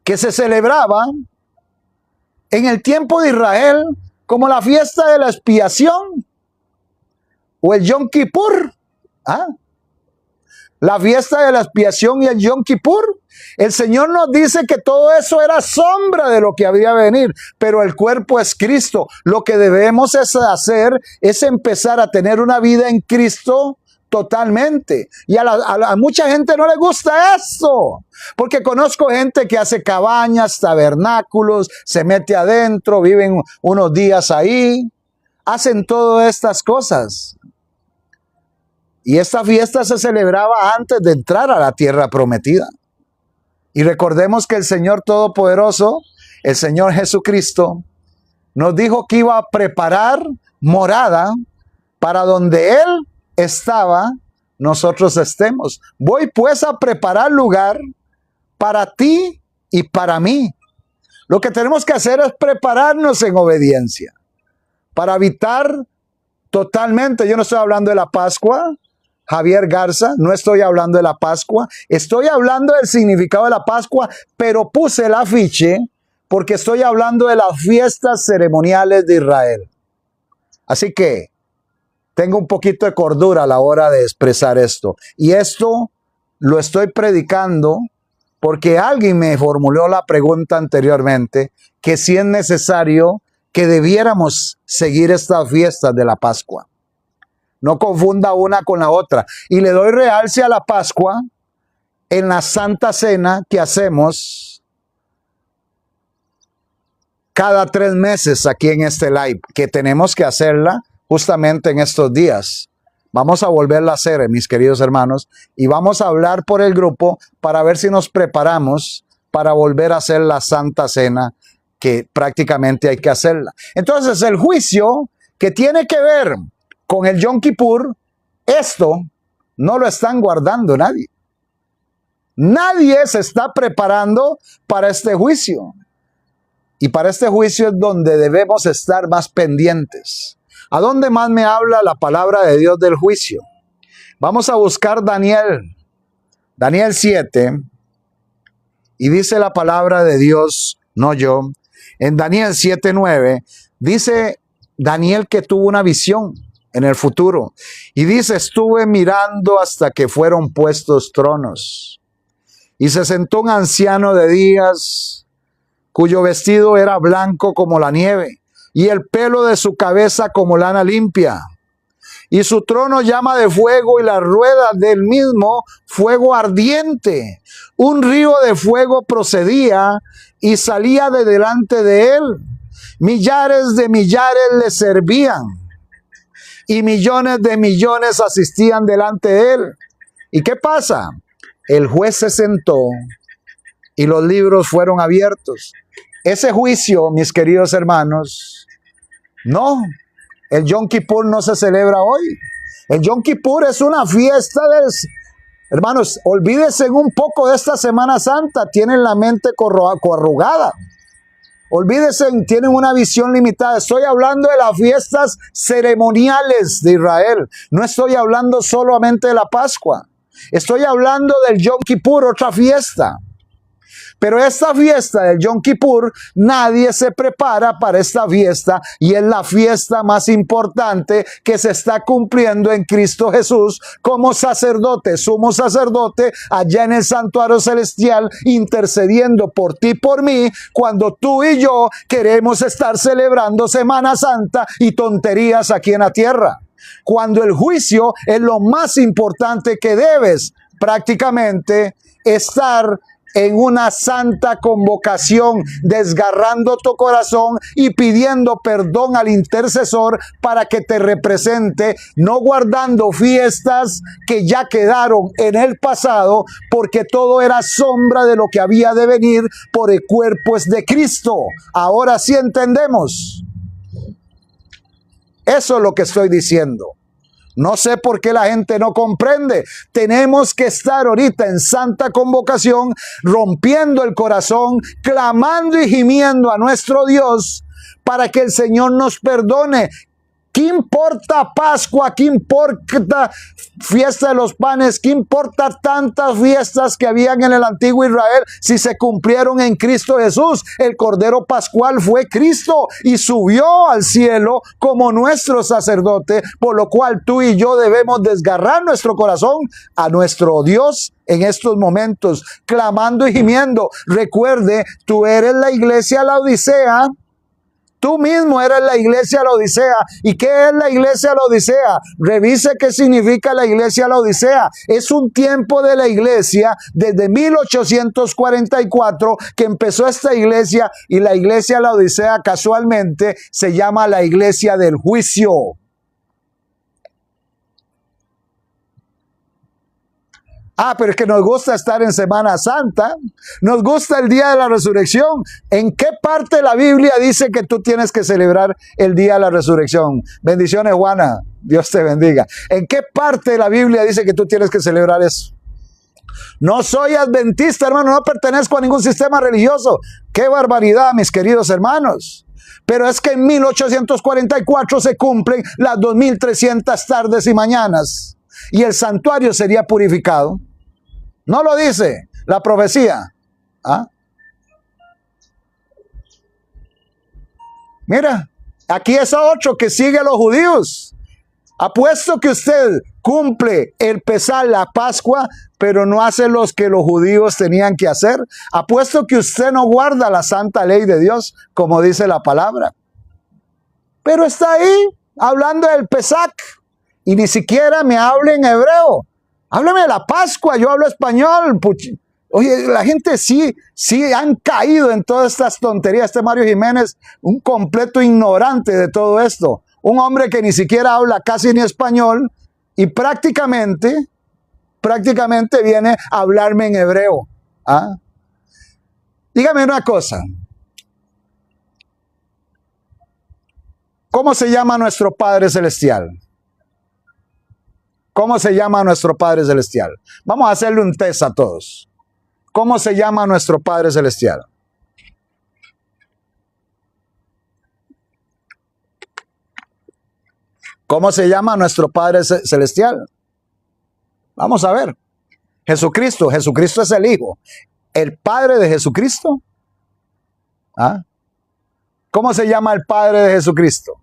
que se celebraba en el tiempo de Israel como la fiesta de la expiación o el Yom Kippur. La fiesta de la expiación y el Yom Kippur. El Señor nos dice que todo eso era sombra de lo que habría de venir, pero el cuerpo es Cristo. Lo que debemos hacer es empezar a tener una vida en Cristo totalmente. Y a mucha gente no le gusta eso, porque conozco gente que hace cabañas, tabernáculos, se mete adentro, viven unos días ahí, hacen todas estas cosas. Y esta fiesta se celebraba antes de entrar a la tierra prometida. Y recordemos que el Señor Todopoderoso, el Señor Jesucristo, nos dijo que iba a preparar morada para donde Él estaba, nosotros estemos. Voy pues a preparar lugar para ti y para mí. Lo que tenemos que hacer es prepararnos en obediencia para habitar totalmente. Yo no estoy hablando de la Pascua, Javier Garza, no estoy hablando de la Pascua, estoy hablando del significado de la Pascua, pero puse el afiche porque estoy hablando de las fiestas ceremoniales de Israel. Así que tengo un poquito de cordura a la hora de expresar esto. Y esto lo estoy predicando porque alguien me formuló la pregunta anteriormente, que si es necesario que debiéramos seguir estas fiestas de la Pascua. No confunda una con la otra. Y le doy realce a la Pascua en la Santa Cena que hacemos cada 3 meses aquí en este live, que tenemos que hacerla justamente en estos días. Vamos a volverla a hacer, mis queridos hermanos, y vamos a hablar por el grupo para ver si nos preparamos para volver a hacer la Santa Cena, que prácticamente hay que hacerla. Entonces, el juicio que tiene que ver con el Yom Kippur, esto no lo están guardando nadie. Nadie se está preparando para este juicio. Y para este juicio es donde debemos estar más pendientes. ¿A dónde más me habla la palabra de Dios del juicio? Vamos a buscar Daniel 7, y dice la palabra de Dios, no yo, en Daniel 7:9, dice Daniel que tuvo una visión en el futuro, y dice, estuve mirando hasta que fueron puestos tronos, y se sentó un anciano de días, cuyo vestido era blanco como la nieve, y el pelo de su cabeza como lana limpia. Y su trono llama de fuego, y las ruedas del mismo fuego ardiente. Un río de fuego procedía y salía de delante de él. Millares de millares le servían, y millones de millones asistían delante de él. ¿Y qué pasa? El juez se sentó y los libros fueron abiertos. Ese juicio, mis queridos hermanos, no, el Yom Kippur no se celebra hoy. El Yom Kippur es una fiesta hermanos, olvídense un poco de esta Semana Santa, tienen la mente corrugada. Olvídense, tienen una visión limitada. Estoy hablando de las fiestas ceremoniales de Israel. No estoy hablando solamente de la Pascua. Estoy hablando del Yom Kippur, otra fiesta. Pero esta fiesta del Yom Kippur, nadie se prepara para esta fiesta, y es la fiesta más importante que se está cumpliendo en Cristo Jesús como sacerdote, sumo sacerdote, allá en el santuario celestial, intercediendo por ti y por mí, cuando tú y yo queremos estar celebrando Semana Santa y tonterías aquí en la tierra. Cuando el juicio es lo más importante que debes prácticamente estar en una santa convocación, desgarrando tu corazón y pidiendo perdón al intercesor para que te represente, no guardando fiestas que ya quedaron en el pasado, porque todo era sombra de lo que había de venir por el cuerpo de Cristo. Ahora sí entendemos. Eso es lo que estoy diciendo. No sé por qué la gente no comprende. Tenemos que estar ahorita en santa convocación, rompiendo el corazón, clamando y gimiendo a nuestro Dios para que el Señor nos perdone. ¿Qué importa Pascua? ¿Qué importa fiesta de los panes? ¿Qué importa tantas fiestas que habían en el antiguo Israel si se cumplieron en Cristo Jesús? El Cordero Pascual fue Cristo y subió al cielo como nuestro sacerdote, por lo cual tú y yo debemos desgarrar nuestro corazón a nuestro Dios en estos momentos, clamando y gimiendo. Recuerde, tú eres la iglesia Laodicea. Tú mismo eres la iglesia Laodicea. ¿Y qué es la iglesia Laodicea? Revise qué significa la iglesia Laodicea. Es un tiempo de la iglesia desde 1844 que empezó esta iglesia, y la iglesia Laodicea casualmente se llama la iglesia del juicio. Pero es que nos gusta estar en Semana Santa, nos gusta el día de la resurrección. ¿En qué parte de la Biblia dice que tú tienes que celebrar el día de la resurrección? Bendiciones, Juana, Dios te bendiga. ¿En qué parte de la Biblia dice que tú tienes que celebrar eso? No soy adventista, hermano, no pertenezco a ningún sistema religioso. ¡Qué barbaridad, mis queridos hermanos! Pero es que en 1844 se cumplen las 2300 tardes y mañanas, y el santuario sería purificado. ¿No lo dice la profecía? Mira, aquí es a 8 que sigue a los judíos. Apuesto que usted cumple el Pesaj, la Pascua, pero no hace los que los judíos tenían que hacer. Apuesto que usted no guarda la santa ley de Dios, como dice la palabra. Pero está ahí, hablando del Pesaj, y ni siquiera me hable en hebreo. Háblame de la Pascua, yo hablo español. Oye, la gente sí han caído en todas estas tonterías. Este Mario Jiménez, un completo ignorante de todo esto. Un hombre que ni siquiera habla casi ni español y prácticamente viene a hablarme en hebreo. Dígame una cosa. ¿Cómo se llama nuestro Padre Celestial? ¿Cómo se llama nuestro Padre Celestial? Vamos a hacerle un test a todos. ¿Cómo se llama nuestro Padre Celestial? ¿Cómo se llama nuestro Padre Celestial? Vamos a ver. Jesucristo. Jesucristo es el Hijo. ¿El Padre de Jesucristo? ¿Ah? ¿Cómo se llama el Padre de Jesucristo?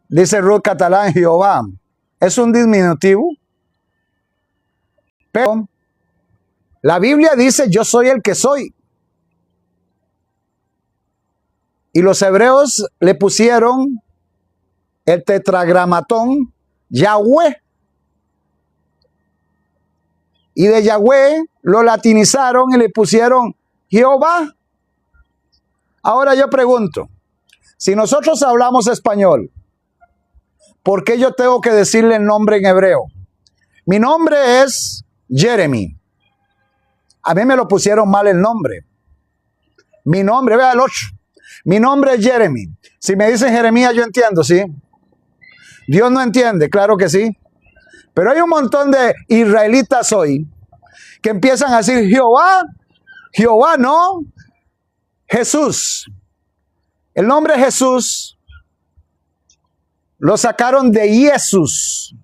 Dice Ruth Catalán, Jehová. Es un diminutivo. Pero la Biblia dice, yo soy el que soy. Y los hebreos le pusieron el tetragramatón Yahweh. Y de Yahweh lo latinizaron y le pusieron Jehová. Ahora yo pregunto, si nosotros hablamos español, ¿por qué yo tengo que decirle el nombre en hebreo? Mi nombre es Jeremy. A mí me lo pusieron mal el nombre. Mi nombre, vea el 8. Mi nombre es Jeremy. Si me dicen Jeremías, yo entiendo, ¿sí? Dios no entiende, claro que sí. Pero hay un montón de israelitas hoy que empiezan a decir Jehová, Jehová no, Jesús. El nombre Jesús lo sacaron de Jesús,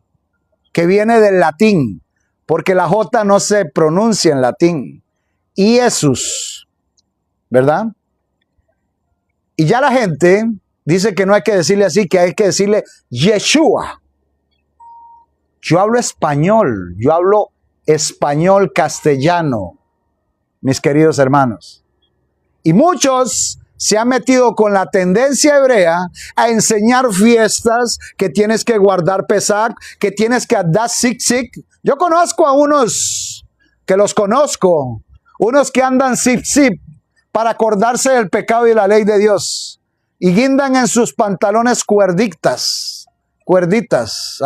que viene del latín, porque la J no se pronuncia en latín. Jesús, ¿verdad? Y ya la gente dice que no hay que decirle así, que hay que decirle Yeshua. Yo hablo español castellano, mis queridos hermanos. Y muchos se han metido con la tendencia hebrea a enseñar fiestas, que tienes que guardar Pesach, que tienes que dar Sik. Yo conozco a unos que los conozco, unos que andan Sip para acordarse del pecado y la ley de Dios, y guindan en sus pantalones cuerditas, cuerditas,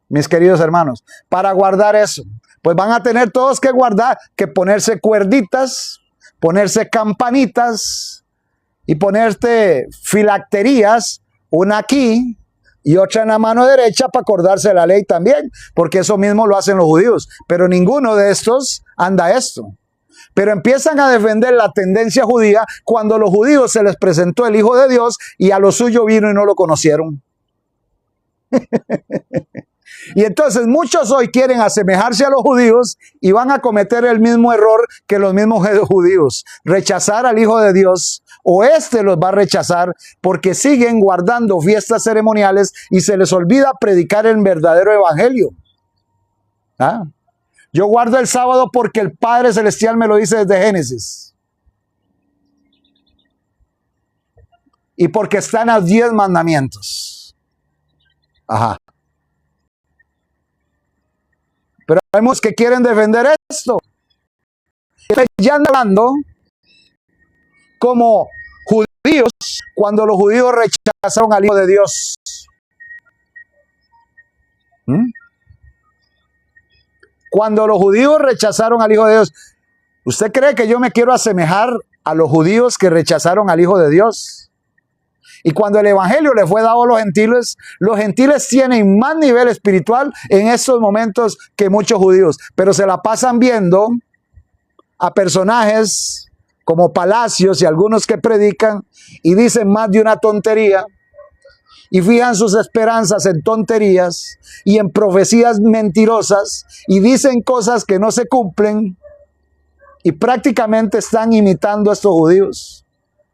mis queridos hermanos, para guardar eso. Pues van a tener todos que guardar, que ponerse cuerditas, ponerse campanitas y ponerte filacterías, una aquí y otra en la mano derecha para acordarse de la ley también, porque eso mismo lo hacen los judíos, pero ninguno de estos anda esto. Pero empiezan a defender la tendencia judía cuando a los judíos se les presentó el Hijo de Dios y a lo suyo vino y no lo conocieron. Y entonces muchos hoy quieren asemejarse a los judíos y van a cometer el mismo error que los mismos judíos, rechazar al Hijo de Dios, o este los va a rechazar porque siguen guardando fiestas ceremoniales y se les olvida predicar el verdadero evangelio. ¿Ah? Yo guardo el sábado porque el Padre Celestial me lo dice desde Génesis. Y porque están los 10 mandamientos. Ajá. Pero hay muchos que quieren defender esto. Ya andan hablando como judíos cuando los judíos rechazaron al Hijo de Dios. Cuando los judíos rechazaron al Hijo de Dios. ¿Usted cree que yo me quiero asemejar a los judíos que rechazaron al Hijo de Dios? Y cuando el evangelio le fue dado a los gentiles tienen más nivel espiritual en estos momentos que muchos judíos, pero se la pasan viendo a personajes como Palacios y algunos que predican y dicen más de una tontería y fijan sus esperanzas en tonterías y en profecías mentirosas y dicen cosas que no se cumplen y prácticamente están imitando a estos judíos.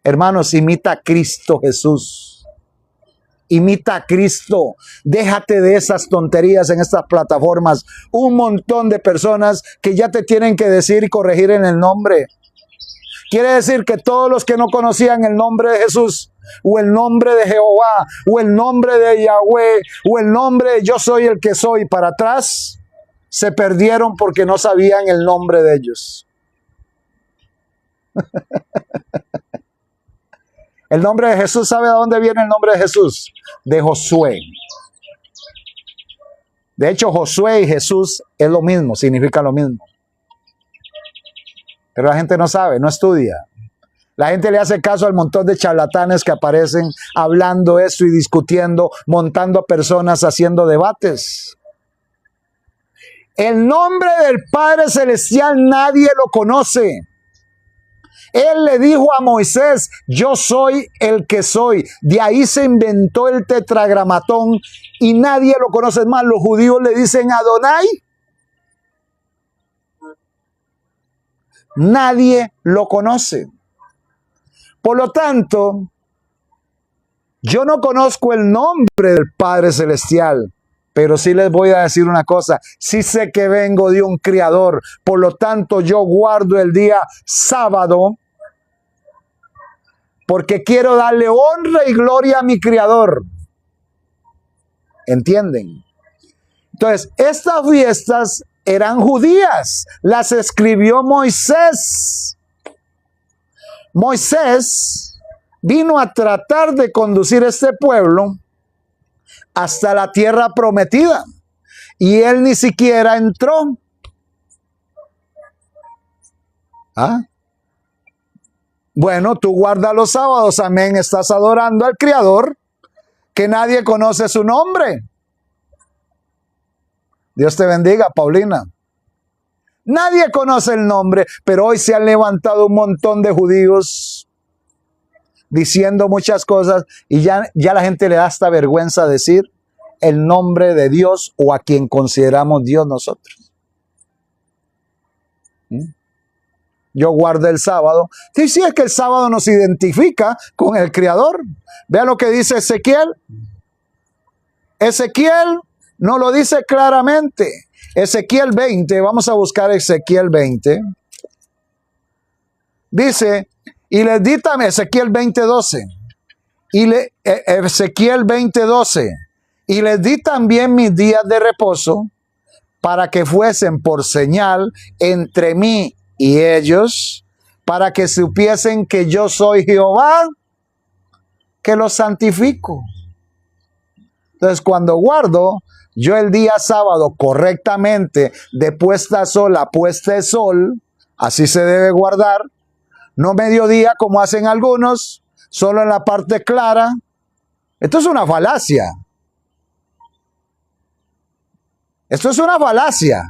Hermanos, imita a Cristo Jesús. Imita a Cristo. Déjate de esas tonterías en estas plataformas. Un montón de personas que ya te tienen que decir y corregir en el nombre. Quiere decir que todos los que no conocían el nombre de Jesús, o el nombre de Jehová, o el nombre de Yahweh, o el nombre de yo soy el que soy para atrás, se perdieron porque no sabían el nombre de ellos. El nombre de Jesús, ¿sabe de dónde viene el nombre de Jesús? De Josué. De hecho, Josué y Jesús es lo mismo, significa lo mismo. Pero la gente no sabe, no estudia. La gente le hace caso al montón de charlatanes que aparecen hablando esto y discutiendo, montando personas, haciendo debates. El nombre del Padre Celestial nadie lo conoce. Él le dijo a Moisés, yo soy el que soy. De ahí se inventó el tetragramatón y nadie lo conoce. Es más, los judíos le dicen Adonai. Nadie lo conoce. Por lo tanto, yo no conozco el nombre del Padre Celestial, pero sí les voy a decir una cosa, sí sé que vengo de un Criador, por lo tanto yo guardo el día sábado porque quiero darle honra y gloria a mi Criador. ¿Entienden? Entonces, estas fiestas eran judías, las escribió Moisés. Moisés vino a tratar de conducir este pueblo hasta la tierra prometida y él ni siquiera entró. ¿Ah? Bueno, tú guardas los sábados, amén, estás adorando al Creador que nadie conoce su nombre. Dios te bendiga, Paulina. Nadie conoce el nombre, pero hoy se han levantado un montón de judíos diciendo muchas cosas y ya la gente le da hasta vergüenza decir el nombre de Dios o a quien consideramos Dios nosotros. Yo guardo el sábado. Sí, es que el sábado nos identifica con el Creador. Vean lo que dice Ezequiel. Ezequiel no lo dice claramente. Ezequiel 20, vamos a buscar Ezequiel 20. Dice, y les di también, Ezequiel 20:12. Ezequiel 20:12. Y les di también mis días de reposo para que fuesen por señal entre mí y ellos, para que supiesen que yo soy Jehová, que los santifico. Entonces, cuando guardo yo el día sábado correctamente, de puesta a sol a puesta de sol, así se debe guardar, no mediodía como hacen algunos, solo en la parte clara. Esto es una falacia. Esto es una falacia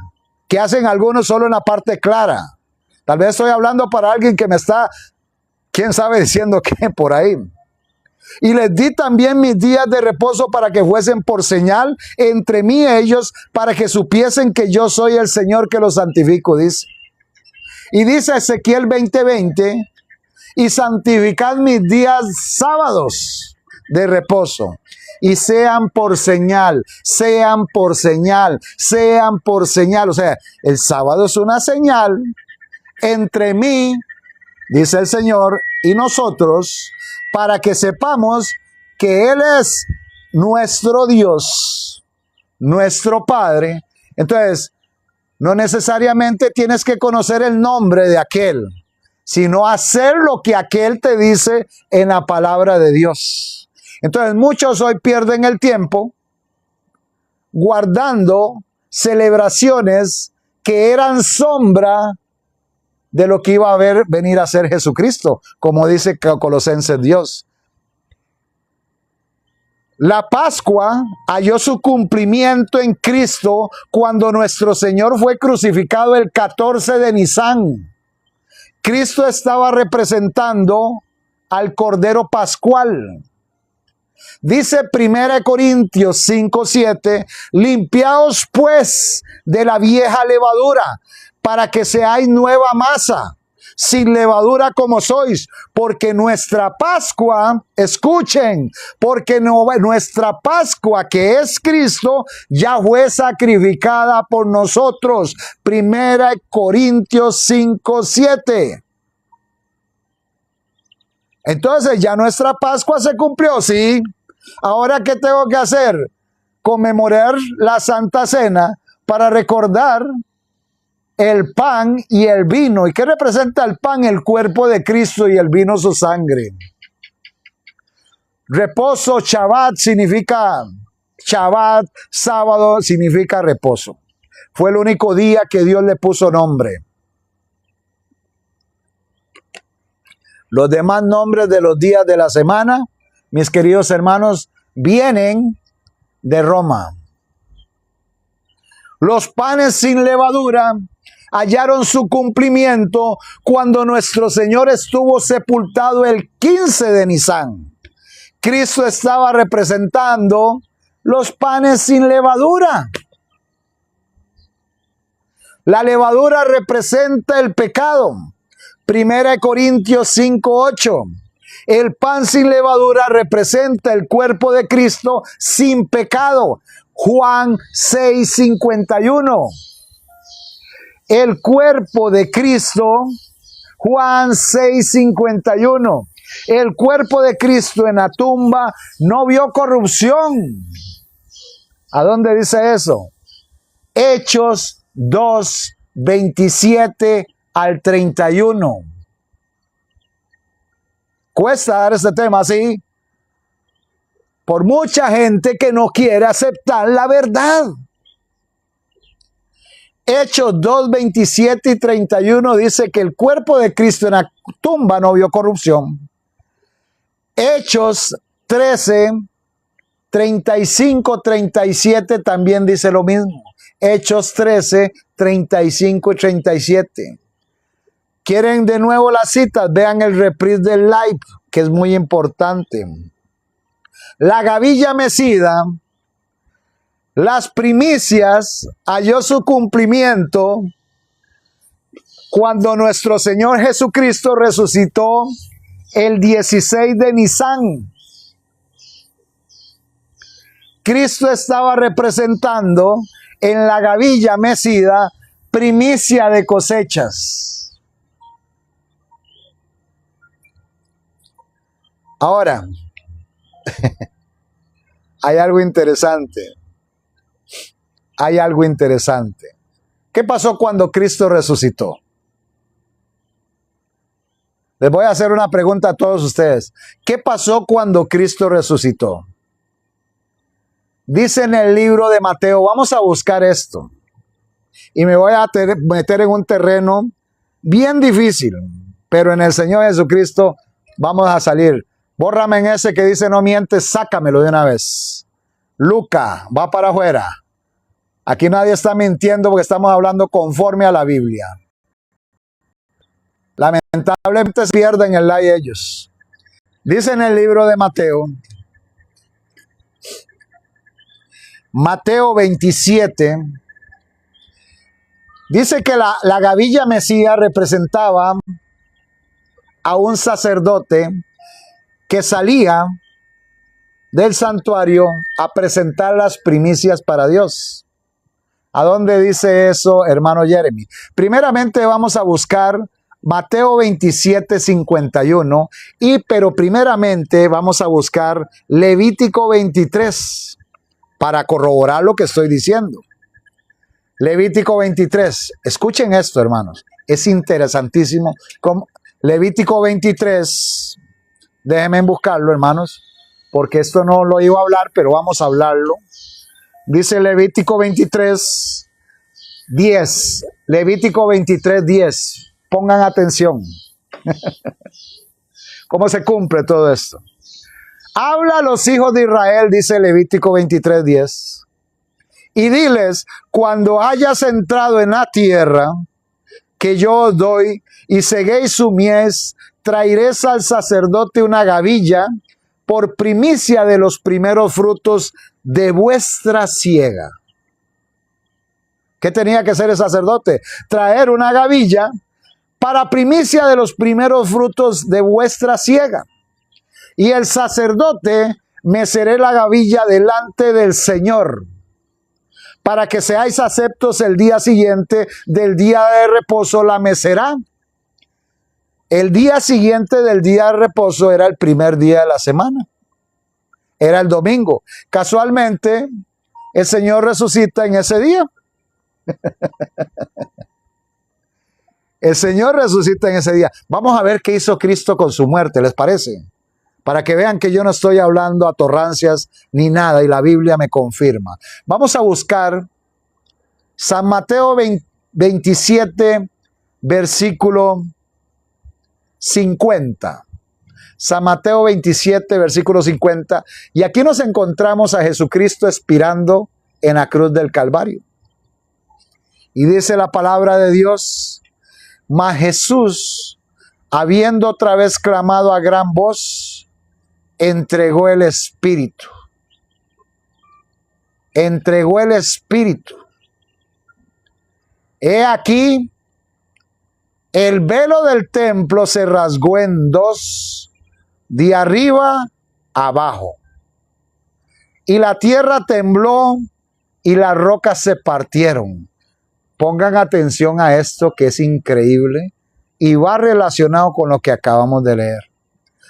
que hacen algunos solo en la parte clara. Tal vez estoy hablando para alguien que me está, quién sabe, diciendo qué por ahí. Y les di también mis días de reposo para que fuesen por señal entre mí y ellos, para que supiesen que yo soy el Señor que los santifico, dice. Y dice Ezequiel 20:20, y santificad mis días sábados de reposo, y sean por señal, sean por señal, sean por señal. O sea, el sábado es una señal entre mí, dice el Señor, y nosotros, para que sepamos que Él es nuestro Dios, nuestro Padre. Entonces, no necesariamente tienes que conocer el nombre de aquel, sino hacer lo que aquel te dice en la palabra de Dios. Entonces, muchos hoy pierden el tiempo guardando celebraciones que eran sombra de lo que iba a venir a ser Jesucristo, como dice Colosenses Dios. La Pascua halló su cumplimiento en Cristo cuando nuestro Señor fue crucificado el 14 de Nisan. Cristo estaba representando al Cordero Pascual. Dice 1 Corintios 5:7, limpiaos pues de la vieja levadura, para que seáis nueva masa, sin levadura como sois, porque nuestra Pascua, escuchen, porque nuestra Pascua, que es Cristo, ya fue sacrificada por nosotros. 1 Corintios 5:7. Entonces, ya nuestra Pascua se cumplió, ¿sí? Ahora, ¿qué tengo que hacer? Conmemorar la Santa Cena para recordar el pan y el vino. ¿Y qué representa el pan? El cuerpo de Cristo, y el vino su sangre. Reposo, Shabbat significa Shabbat, sábado significa reposo. Fue el único día que Dios le puso nombre. Los demás nombres de los días de la semana, mis queridos hermanos, vienen de Roma. Los panes sin levadura hallaron su cumplimiento cuando nuestro Señor estuvo sepultado el 15 de Nisan. Cristo estaba representando los panes sin levadura. La levadura representa el pecado. 1 Corintios 5:8. El pan sin levadura representa el cuerpo de Cristo sin pecado. Juan 6:51. El cuerpo de Cristo, Juan 6:51. El cuerpo de Cristo en la tumba no vio corrupción. ¿A dónde dice eso? Hechos 2:27 al 31. Cuesta dar este tema así, por mucha gente que no quiere aceptar la verdad. Hechos 2:27 y 31 dice que el cuerpo de Cristo en la tumba no vio corrupción. Hechos 13:35-37 también dice lo mismo. Hechos 13:35 y 37. ¿Quieren de nuevo las citas? Vean el reprise del live, que es muy importante. La gavilla mecida, las primicias, halló su cumplimiento cuando nuestro Señor Jesucristo resucitó el 16 de Nisan. Cristo estaba representando en la gavilla mecida primicia de cosechas. Ahora, hay algo interesante. Hay algo interesante. ¿Qué pasó cuando Cristo resucitó? Les voy a hacer una pregunta a todos ustedes. ¿Qué pasó cuando Cristo resucitó? Dice en el libro de Mateo, vamos a buscar esto. Y me voy a meter en un terreno bien difícil, pero en el Señor Jesucristo vamos a salir. Bórrame en ese que dice no mientes, sácamelo de una vez. Lucas, va para afuera. Aquí nadie está mintiendo porque estamos hablando conforme a la Biblia. Lamentablemente se pierden el like ellos. Dice en el libro de Mateo, Mateo 27, dice que la gavilla mecida representaba a un sacerdote que salía del santuario a presentar las primicias para Dios. ¿A dónde dice eso, hermano Jeremy? Primeramente vamos a buscar Mateo 27:51, pero primeramente vamos a buscar Levítico 23 para corroborar lo que estoy diciendo. Levítico 23, escuchen esto, hermanos, es interesantísimo. Levítico 23, déjenme buscarlo, hermanos, porque esto no lo iba a hablar, pero vamos a hablarlo. Dice Levítico 23:10. Levítico 23:10. Pongan atención. ¿Cómo se cumple todo esto? Habla a los hijos de Israel, dice Levítico 23:10. Y diles, cuando hayas entrado en la tierra que yo os doy y seguéis su mies, traeréis al sacerdote una gavilla por primicia de los primeros frutos de vuestra siega. ¿Qué tenía que hacer el sacerdote? Traer una gavilla para primicia de los primeros frutos de vuestra siega. Y el sacerdote meceré la gavilla delante del Señor, para que seáis aceptos el día siguiente del día de reposo, la mecerá. El día siguiente del día de reposo era el primer día de la semana. Era el domingo. Casualmente, el Señor resucita en ese día. El Señor resucita en ese día. Vamos a ver qué hizo Cristo con su muerte, ¿les parece? Para que vean que yo no estoy hablando atorrancias ni nada y la Biblia me confirma. Vamos a buscar San Mateo 27, versículo 50. San Mateo 27, versículo 50. Y aquí nos encontramos a Jesucristo expirando en la cruz del Calvario. Y dice la palabra de Dios: mas Jesús, habiendo otra vez clamado a gran voz, entregó el Espíritu. Entregó el Espíritu. He aquí, el velo del templo se rasgó en dos, de arriba a abajo. Y la tierra tembló y las rocas se partieron. Pongan atención a esto, que es increíble y va relacionado con lo que acabamos de leer.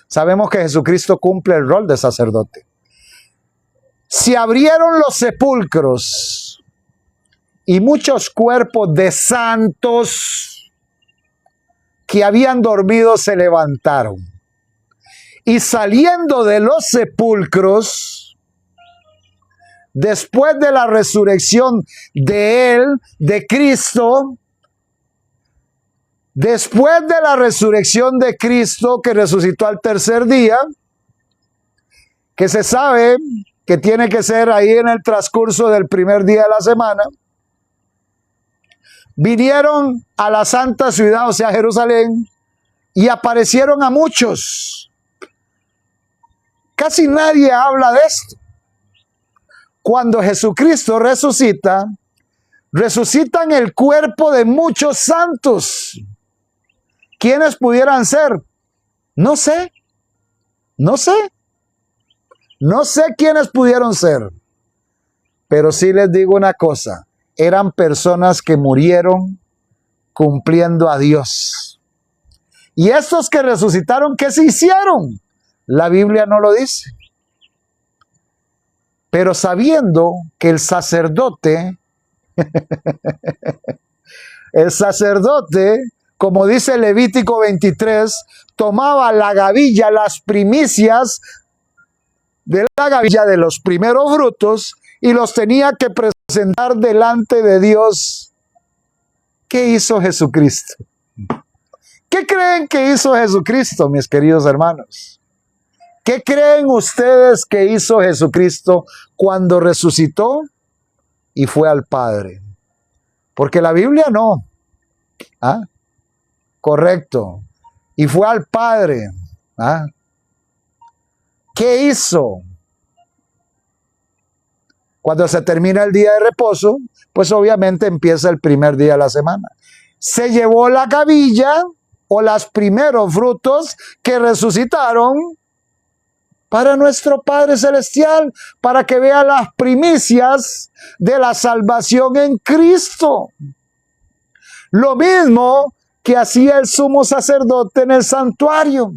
Sabemos que Jesucristo cumple el rol de sacerdote. Se abrieron los sepulcros y muchos cuerpos de santos que habían dormido se levantaron. Y saliendo de los sepulcros, después de la resurrección de Él, de Cristo, después de la resurrección de Cristo, que resucitó al tercer día, que se sabe que tiene que ser ahí en el transcurso del primer día de la semana, vinieron a la santa ciudad, o sea, Jerusalén, y aparecieron a muchos. Casi nadie habla de esto. Cuando Jesucristo resucita, resucitan el cuerpo de muchos santos. ¿Quiénes pudieran ser? No sé. No sé. No sé quiénes pudieron ser. Pero sí les digo una cosa. Eran personas que murieron cumpliendo a Dios. Y estos que resucitaron, ¿qué se hicieron? La Biblia no lo dice. Pero sabiendo que el sacerdote, como dice Levítico 23, tomaba la gavilla, las primicias de la gavilla de los primeros frutos y los tenía que presentar delante de Dios. ¿Qué hizo Jesucristo? ¿Qué creen que hizo Jesucristo, mis queridos hermanos? ¿Qué creen ustedes que hizo Jesucristo cuando resucitó y fue al Padre? Porque la Biblia no. ¿Ah? Correcto. Y fue al Padre. ¿Ah? ¿Qué hizo? Cuando se termina el día de reposo, pues obviamente empieza el primer día de la semana. Se llevó la gavilla o los primeros frutos que resucitaron para nuestro Padre Celestial, para que vea las primicias de la salvación en Cristo. Lo mismo que hacía el sumo sacerdote en el santuario.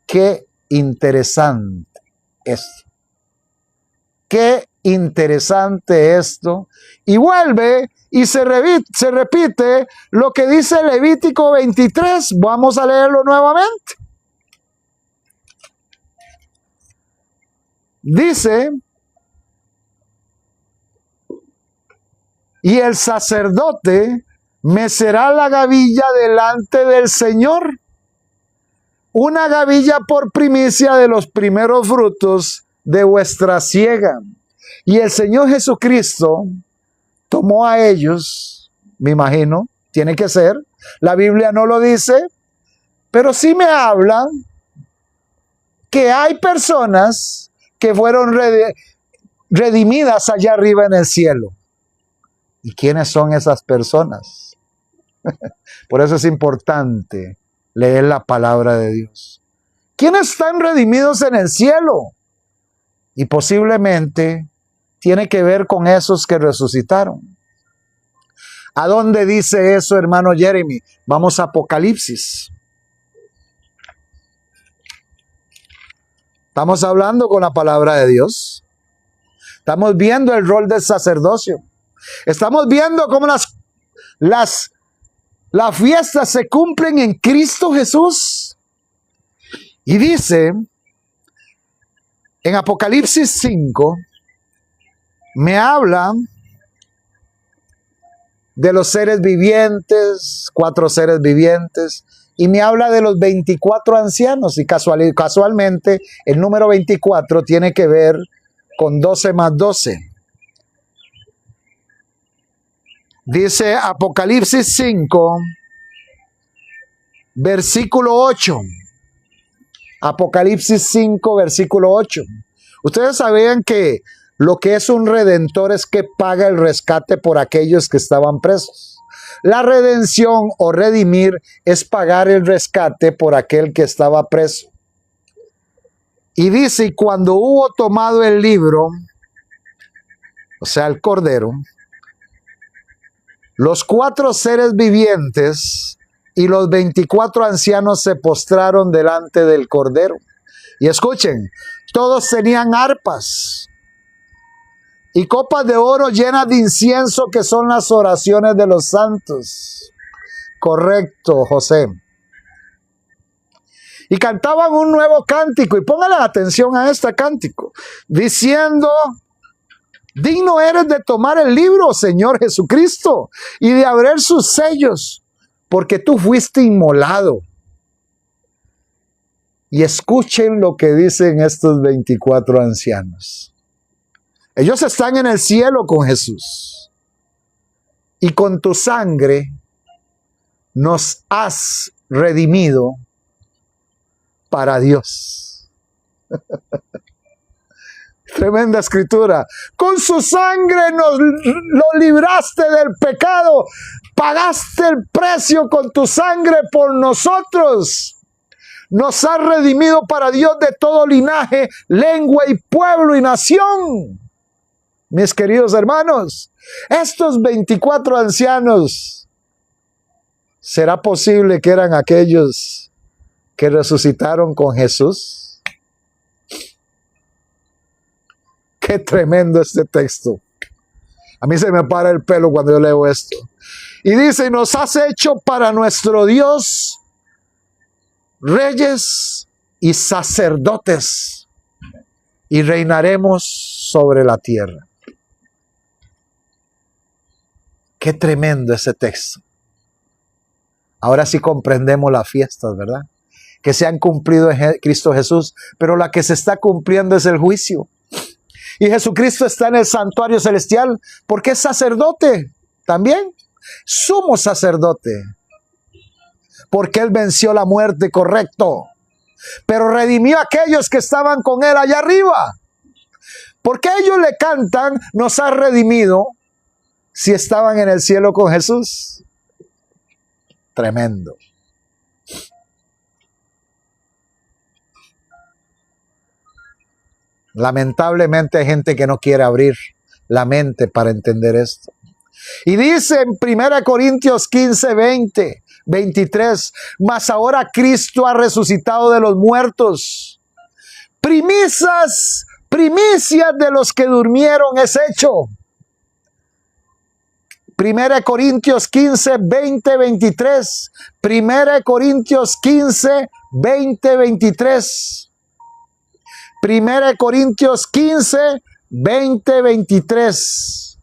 Qué interesante esto. Qué interesante esto. Y vuelve y se repite lo que dice Levítico 23. Vamos a leerlo nuevamente. Dice: y el sacerdote mecerá la gavilla delante del Señor, una gavilla por primicia de los primeros frutos de vuestra siega. Y el Señor Jesucristo tomó a ellos, me imagino, tiene que ser, la Biblia no lo dice, pero sí me habla que hay personas que fueron redimidas allá arriba en el cielo. ¿Y quiénes son esas personas? Por eso es importante leer la palabra de Dios. ¿Quiénes están redimidos en el cielo? Y posiblemente tiene que ver con esos que resucitaron. ¿A dónde dice eso, hermano Jeremy? Vamos a Apocalipsis. Estamos hablando con la palabra de Dios. Estamos viendo el rol del sacerdocio. Estamos viendo cómo las fiestas se cumplen en Cristo Jesús. Y dice en Apocalipsis 5, me habla de los seres vivientes, 4 seres vivientes, y me habla de los 24 ancianos, y casualmente el número 24 tiene que ver con 12 más 12. Dice Apocalipsis 5, versículo 8. Apocalipsis 5, versículo 8. Ustedes sabían que lo que es un redentor es que paga el rescate por aquellos que estaban presos. La redención o redimir es pagar el rescate por aquel que estaba preso. Y dice, y cuando hubo tomado el libro, o sea, el Cordero, los 4 seres vivientes y los 24 ancianos se postraron delante del Cordero. Y escuchen, todos tenían arpas y copas de oro llenas de incienso, que son las oraciones de los santos. Correcto, José. Y cantaban un nuevo cántico, y pónganle atención a este cántico, diciendo: digno eres de tomar el libro, Señor Jesucristo, y de abrir sus sellos, porque tú fuiste inmolado. Y escuchen lo que dicen estos 24 ancianos. Ellos están en el cielo con Jesús. Y con tu sangre nos has redimido para Dios. Tremenda escritura. Con su sangre lo libraste del pecado. Pagaste el precio con tu sangre por nosotros. Nos has redimido para Dios de todo linaje, lengua y pueblo y nación. Mis queridos hermanos, estos 24 ancianos, ¿será posible que eran aquellos que resucitaron con Jesús? Qué tremendo este texto. A mí se me para el pelo cuando yo leo esto. Y dice: nos has hecho para nuestro Dios reyes y sacerdotes, y reinaremos sobre la tierra. Qué tremendo ese texto. Ahora sí comprendemos las fiestas, ¿verdad? Que se han cumplido en Cristo Jesús, pero la que se está cumpliendo es el juicio. Y Jesucristo está en el santuario celestial porque es sacerdote también, sumo sacerdote, porque Él venció la muerte, correcto, pero redimió a aquellos que estaban con Él allá arriba. Porque ellos le cantan: nos ha redimido, si estaban en el cielo con Jesús. Tremendo. Lamentablemente hay gente que no quiere abrir la mente para entender esto. Y dice en 1 Corintios 15, 20, 23, mas ahora Cristo ha resucitado de los muertos. Primicias de los que durmieron es hecho. 1 Corintios 15, 20, 23. 1 Corintios 15, 20, 23. 1 Corintios 15, 20, 23.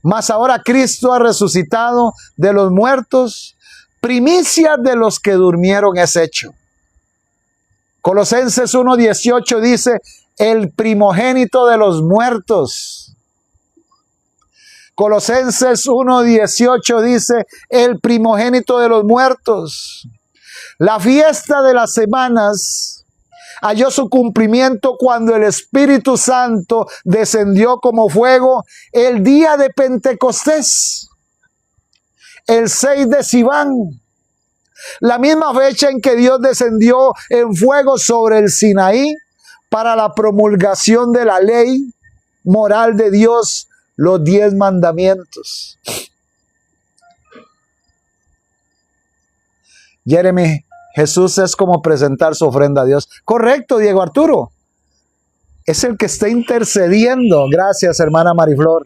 Mas ahora Cristo ha resucitado de los muertos, primicia de los que durmieron es hecho. Colosenses 1:18 dice: el primogénito de los muertos. Colosenses 1:18 dice: el primogénito de los muertos. La fiesta de las semanas halló su cumplimiento cuando el Espíritu Santo descendió como fuego el día de Pentecostés, el 6 de Sivan, la misma fecha en que Dios descendió en fuego sobre el Sinaí para la promulgación de la ley moral de Dios, los 10 mandamientos. Jeremy, Jesús es como presentar su ofrenda a Dios. Correcto, Diego Arturo. Es el que está intercediendo. Gracias, hermana Mariflor.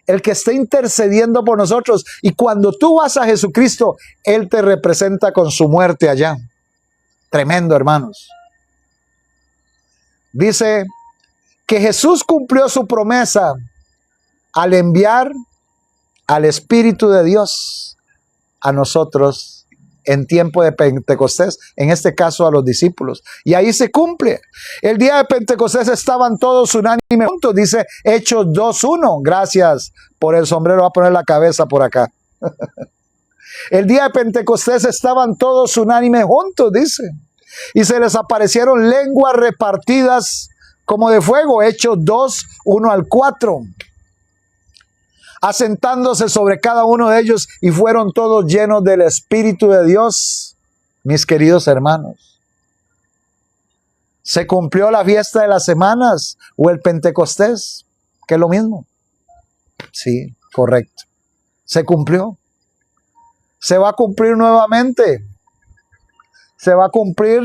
El que está intercediendo por nosotros. Y cuando tú vas a Jesucristo, Él te representa con su muerte allá. Tremendo, hermanos. Dice que Jesús cumplió su promesa al enviar al Espíritu de Dios a nosotros en tiempo de Pentecostés, en este caso a los discípulos. Y ahí se cumple. El día de Pentecostés estaban todos unánimes juntos, dice Hechos 2:1. Gracias por el sombrero, voy a poner la cabeza por acá. El día de Pentecostés estaban todos unánimes juntos, dice. Y se les aparecieron lenguas repartidas como de fuego, Hechos 2:1-4. Asentándose sobre cada uno de ellos, y fueron todos llenos del Espíritu de Dios. Mis queridos hermanos, ¿se cumplió la fiesta de las semanas o el Pentecostés? Que es lo mismo. Sí, correcto. Se cumplió. Se va a cumplir nuevamente. Se va a cumplir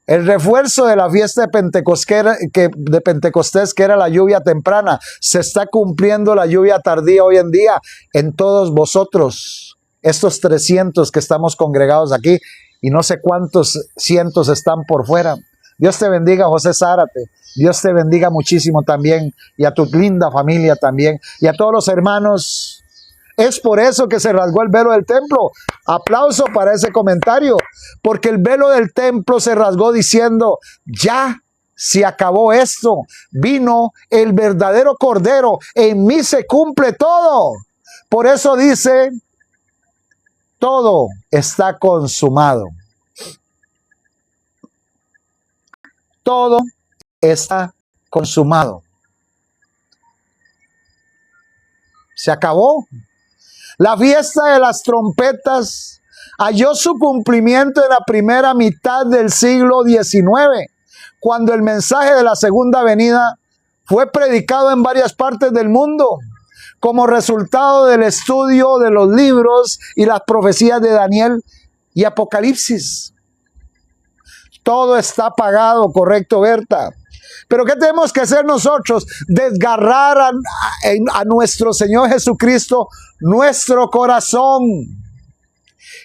el refuerzo de la fiesta de Pentecostés, que era la lluvia temprana. Se está cumpliendo la lluvia tardía hoy en día en todos vosotros, estos 300 que estamos congregados aquí, y no sé cuántos cientos están por fuera. Dios te bendiga, José Zárate. Dios te bendiga muchísimo también, y a tu linda familia también, y a todos los hermanos. Es por eso que se rasgó el velo del templo. Aplauso para ese comentario, porque el velo del templo se rasgó diciendo: ya se acabó esto, vino el verdadero Cordero, en mí se cumple todo. Por eso dice: todo está consumado. Todo está consumado. Se acabó. La fiesta de las trompetas halló su cumplimiento en la primera mitad del siglo XIX, cuando el mensaje de la segunda venida fue predicado en varias partes del mundo, como resultado del estudio de los libros y las profecías de Daniel y Apocalipsis. Todo está pagado, ¿correcto, Berta? Pero ¿qué tenemos que hacer nosotros? Desgarrar a nuestro Señor Jesucristo nuestro corazón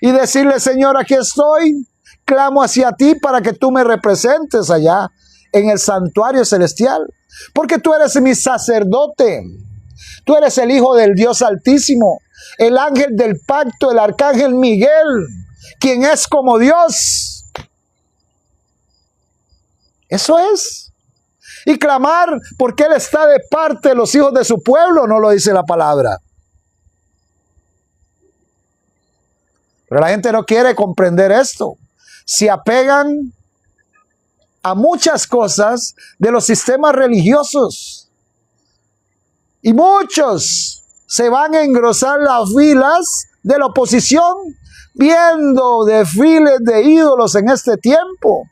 y decirle: Señor, aquí estoy, clamo hacia ti para que tú me representes allá en el santuario celestial, porque tú eres mi sacerdote, tú eres el Hijo del Dios Altísimo, el ángel del pacto, el arcángel Miguel, quien es como Dios. Eso es. Y clamar porque Él está de parte de los hijos de su pueblo, no lo dice la palabra. Pero la gente no quiere comprender esto. Se apegan a muchas cosas de los sistemas religiosos. Y muchos se van a engrosar las filas de la oposición viendo desfiles de ídolos en este tiempo,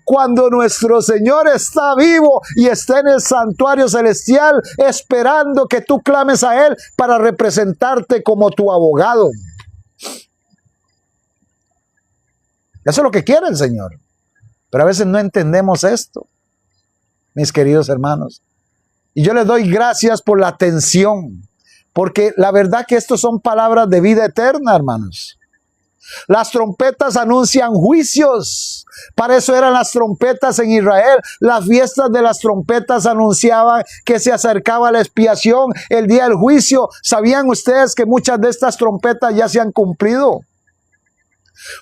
cuando nuestro Señor está vivo y está en el santuario celestial esperando que tú clames a Él para representarte como tu abogado. Eso es lo que quiere el Señor. Pero a veces no entendemos esto, mis queridos hermanos. Y yo les doy gracias por la atención, porque la verdad que estos son palabras de vida eterna, hermanos. Las trompetas anuncian juicios. Para eso eran las trompetas en Israel. Las fiestas de las trompetas anunciaban que se acercaba la expiación, el día del juicio. ¿Sabían ustedes que muchas de estas trompetas ya se han cumplido?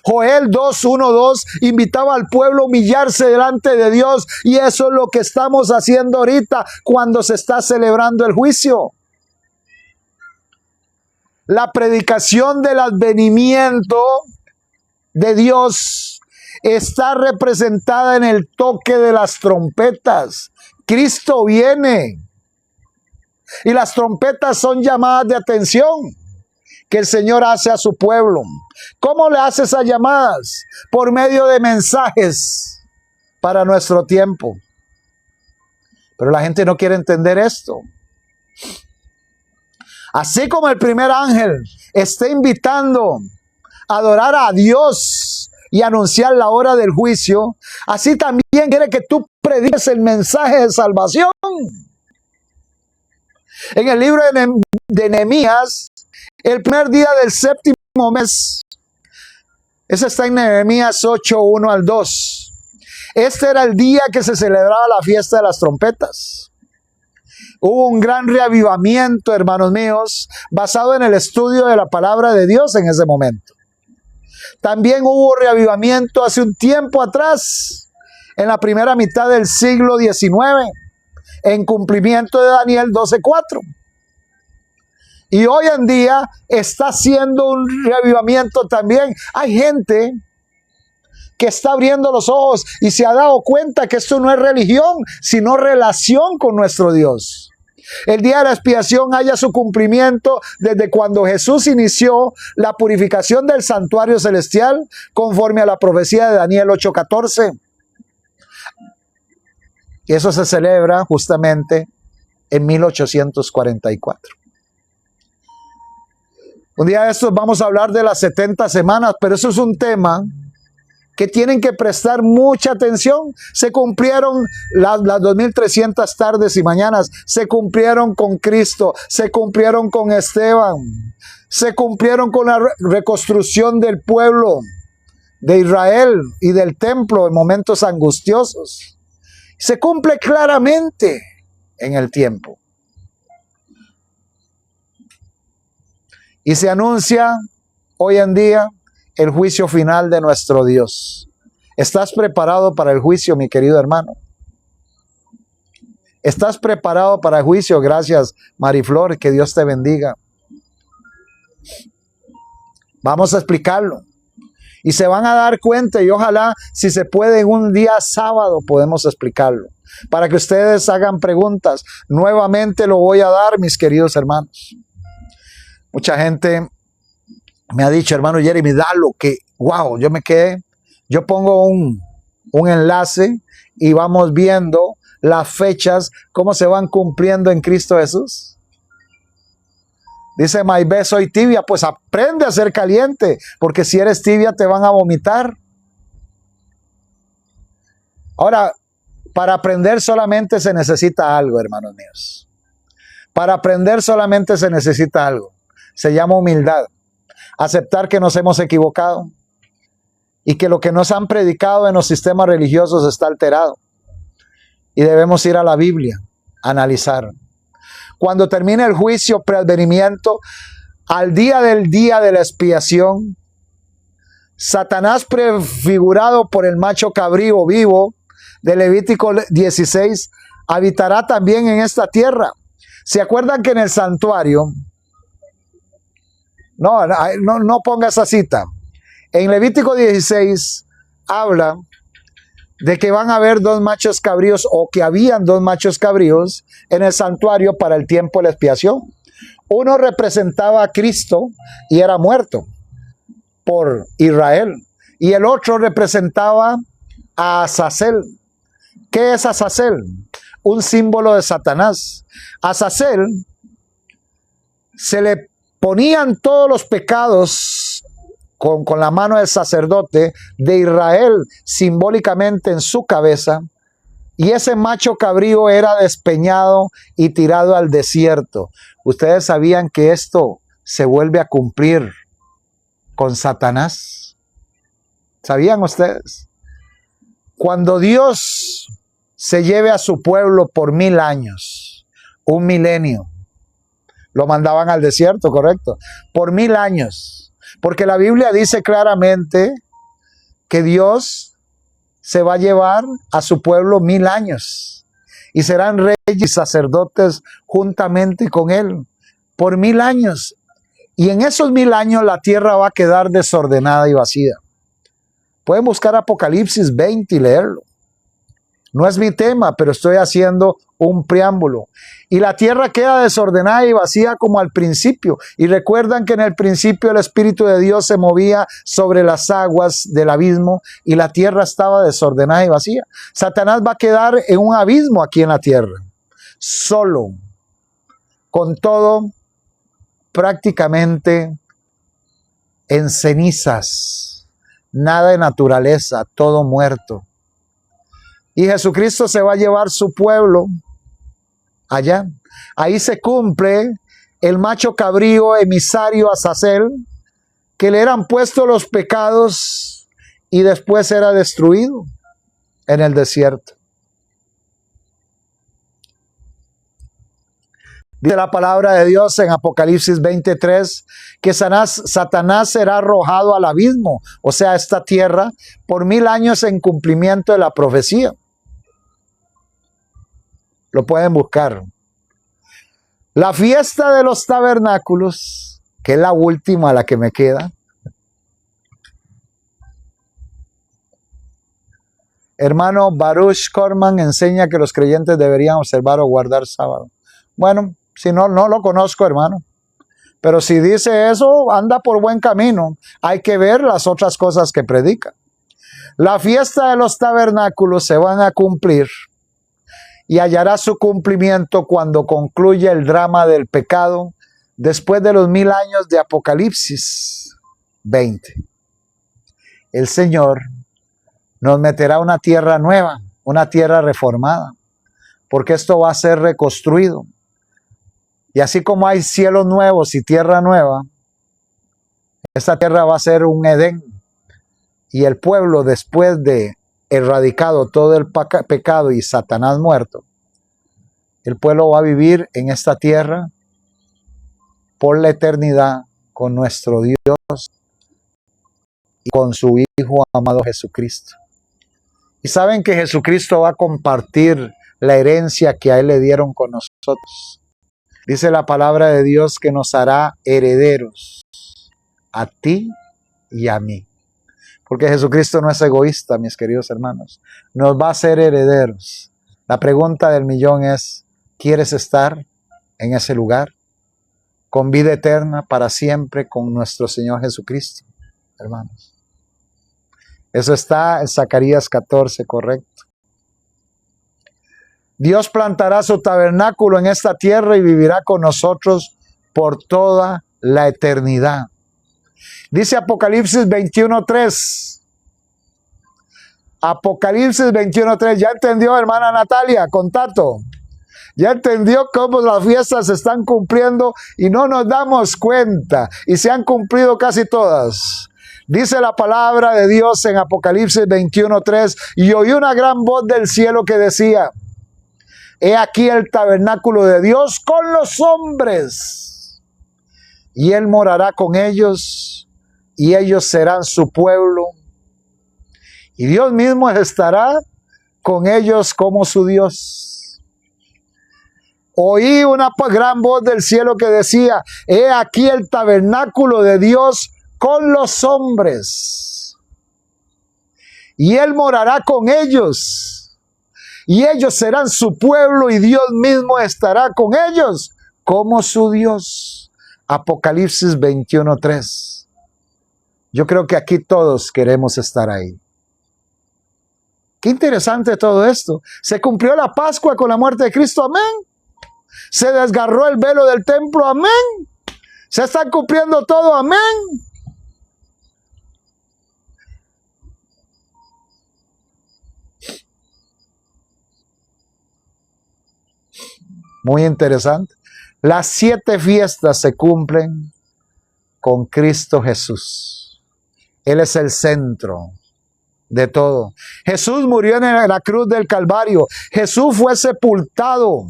Joel 2:1-2 invitaba al pueblo a humillarse delante de Dios, y eso es lo que estamos haciendo ahorita cuando se está celebrando el juicio. La predicación del advenimiento de Dios está representada en el toque de las trompetas. Cristo viene y las trompetas son llamadas de atención que el Señor hace a su pueblo. ¿Cómo le hace esas llamadas? Por medio de mensajes para nuestro tiempo. Pero la gente no quiere entender esto. Así como el primer ángel está invitando a adorar a Dios y anunciar la hora del juicio, así también quiere que tú prediques el mensaje de salvación. En el libro de Nehemías, el primer día del séptimo mes, ese está en Nehemías 8:1-2. Este era el día que se celebraba la fiesta de las trompetas. Hubo un gran reavivamiento, hermanos míos, basado en el estudio de la palabra de Dios en ese momento. También hubo reavivamiento hace un tiempo atrás, en la primera mitad del siglo XIX, en cumplimiento de Daniel 12:4. Y hoy en día está haciendo un reavivamiento también. Hay gente que está abriendo los ojos y se ha dado cuenta que esto no es religión, sino relación con nuestro Dios. El día de la expiación haya su cumplimiento desde cuando Jesús inició la purificación del santuario celestial, conforme a la profecía de Daniel 8:14. Y eso se celebra justamente en 1844. Un día de estos vamos a hablar de las 70 semanas, pero eso es un tema que tienen que prestar mucha atención. Se cumplieron las 2300 tardes y mañanas, se cumplieron con Cristo, se cumplieron con Esteban, se cumplieron con la reconstrucción del pueblo de Israel y del templo en momentos angustiosos. Se cumple claramente en el tiempo. Y se anuncia hoy en día el juicio final de nuestro Dios. ¿Estás preparado para el juicio, mi querido hermano? ¿Estás preparado para el juicio? Gracias, Mariflor, que Dios te bendiga. Vamos a explicarlo. Y se van a dar cuenta, y ojalá, si se puede, en un día sábado podemos explicarlo, para que ustedes hagan preguntas. Nuevamente lo voy a dar, mis queridos hermanos. Mucha gente me ha dicho, hermano Jeremy, dalo, que wow, yo me quedé. Yo pongo un enlace y vamos viendo las fechas, cómo se van cumpliendo en Cristo Jesús. Dice Maibé, soy tibia. Pues aprende a ser caliente, porque si eres tibia te van a vomitar. Ahora, para aprender solamente se necesita algo, hermanos míos. Para aprender solamente se necesita algo. Se llama humildad. Aceptar que nos hemos equivocado y que lo que nos han predicado en los sistemas religiosos está alterado. Y debemos ir a la Biblia, a analizar. Cuando termine el juicio, preadvenimiento, al día de la expiación, Satanás, prefigurado por el macho cabrío vivo de Levítico 16, habitará también en esta tierra. ¿Se acuerdan que en el santuario? No ponga esa cita. En Levítico 16 habla de que van a haber dos machos cabríos, o que habían dos machos cabríos en el santuario para el tiempo de la expiación. Uno representaba a Cristo y era muerto por Israel, y el otro representaba a Azazel. ¿Qué es Azazel? Un símbolo de Satanás. A Azazel se le ponían todos los pecados con la mano del sacerdote de Israel simbólicamente en su cabeza, y ese macho cabrío era despeñado y tirado al desierto. ¿Ustedes sabían que esto se vuelve a cumplir con Satanás? ¿Sabían ustedes? Cuando Dios se lleve a su pueblo por 1000 años, un milenio, lo mandaban al desierto, ¿correcto? Por 1000 años. Porque la Biblia dice claramente que Dios se va a llevar a su pueblo 1000 años. Y serán reyes y sacerdotes juntamente con él por 1000 años. Y en esos 1000 años la tierra va a quedar desordenada y vacía. Pueden buscar Apocalipsis 20 y leerlo. No es mi tema, pero estoy haciendo un preámbulo. Y la tierra queda desordenada y vacía como al principio. Y recuerdan que en el principio el Espíritu de Dios se movía sobre las aguas del abismo y la tierra estaba desordenada y vacía. Satanás va a quedar en un abismo aquí en la tierra, solo, con todo prácticamente en cenizas, nada de naturaleza, todo muerto. Y Jesucristo se va a llevar su pueblo allá. Ahí se cumple el macho cabrío emisario Azazel, que le eran puestos los pecados y después era destruido en el desierto. Dice la palabra de Dios en Apocalipsis 23 que Satanás será arrojado al abismo, o sea, a esta tierra, por 1000 años en cumplimiento de la profecía. Lo pueden buscar. La fiesta de los tabernáculos, que es la última, la que me queda. Hermano Baruch Corman enseña que los creyentes deberían observar o guardar sábado. Bueno, si no, no lo conozco, hermano. Pero si dice eso, anda por buen camino. Hay que ver las otras cosas que predica. La fiesta de los tabernáculos se van a cumplir y hallará su cumplimiento cuando concluya el drama del pecado después de los 1000 años de Apocalipsis 20. El Señor nos meterá una tierra nueva, una tierra reformada, porque esto va a ser reconstruido. Y así como hay cielos nuevos y tierra nueva, esta tierra va a ser un Edén. Y el pueblo, después de erradicado todo el pecado y Satanás muerto, el pueblo va a vivir en esta tierra por la eternidad con nuestro Dios y con su Hijo amado Jesucristo. Y saben que Jesucristo va a compartir la herencia que a Él le dieron con nosotros. Dice la palabra de Dios que nos hará herederos a ti y a mí. Porque Jesucristo no es egoísta, mis queridos hermanos. Nos va a hacer herederos. La pregunta del millón es, ¿quieres estar en ese lugar? Con vida eterna para siempre con nuestro Señor Jesucristo, hermanos. Eso está en Zacarías 14, correcto. Dios plantará su tabernáculo en esta tierra y vivirá con nosotros por toda la eternidad. Dice Apocalipsis 21:3. Apocalipsis 21:3. ¿Ya entendió, hermana Natalia? Contacto. Ya entendió cómo las fiestas se están cumpliendo y no nos damos cuenta. Y se han cumplido casi todas. Dice la palabra de Dios en Apocalipsis 21:3. Y oí una gran voz del cielo que decía: he aquí el tabernáculo de Dios con los hombres. Y Él morará con ellos, y ellos serán su pueblo. Y Dios mismo estará con ellos como su Dios. Oí una gran voz del cielo que decía: he aquí el tabernáculo de Dios con los hombres. Y Él morará con ellos. Y ellos serán su pueblo y Dios mismo estará con ellos como su Dios. Apocalipsis 21:3. Yo creo que aquí todos queremos estar ahí. Qué interesante todo esto. Se cumplió la Pascua con la muerte de Cristo, amén. Se desgarró el velo del templo, amén. Se está cumpliendo todo, amén. Muy interesante. Las 7 fiestas se cumplen con Cristo Jesús. Él es el centro de todo. Jesús murió en la cruz del Calvario. Jesús fue sepultado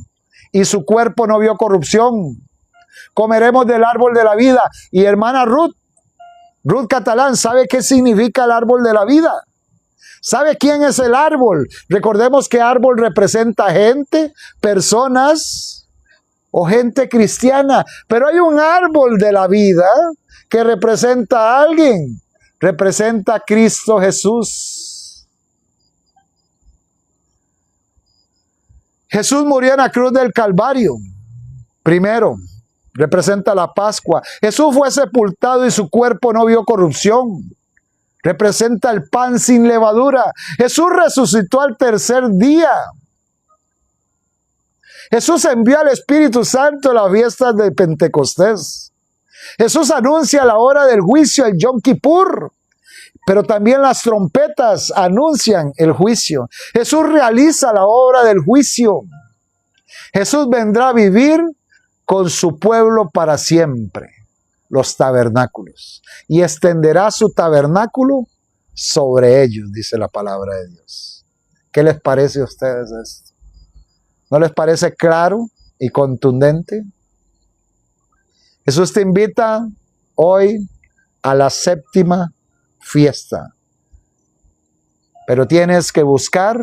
y su cuerpo no vio corrupción. Comeremos del árbol de la vida. Y hermana Ruth Catalán, ¿sabe qué significa el árbol de la vida? ¿Sabe quién es el árbol? Recordemos que árbol representa gente, personas o gente cristiana. Pero hay un árbol de la vida que representa a alguien. Representa a Cristo Jesús. Jesús murió en la cruz del Calvario. Primero, representa la Pascua. Jesús fue sepultado y su cuerpo no vio corrupción. Representa el pan sin levadura. Jesús resucitó al tercer día. Jesús envió al Espíritu Santo a las fiestas de Pentecostés. Jesús anuncia la hora del juicio, el Yom Kippur. Pero también las trompetas anuncian el juicio. Jesús realiza la obra del juicio. Jesús vendrá a vivir con su pueblo para siempre. Los tabernáculos, y extenderá su tabernáculo sobre ellos, dice la palabra de Dios. ¿Qué les parece a ustedes esto? ¿No les parece claro y contundente? Jesús te invita hoy a la séptima fiesta. Pero tienes que buscar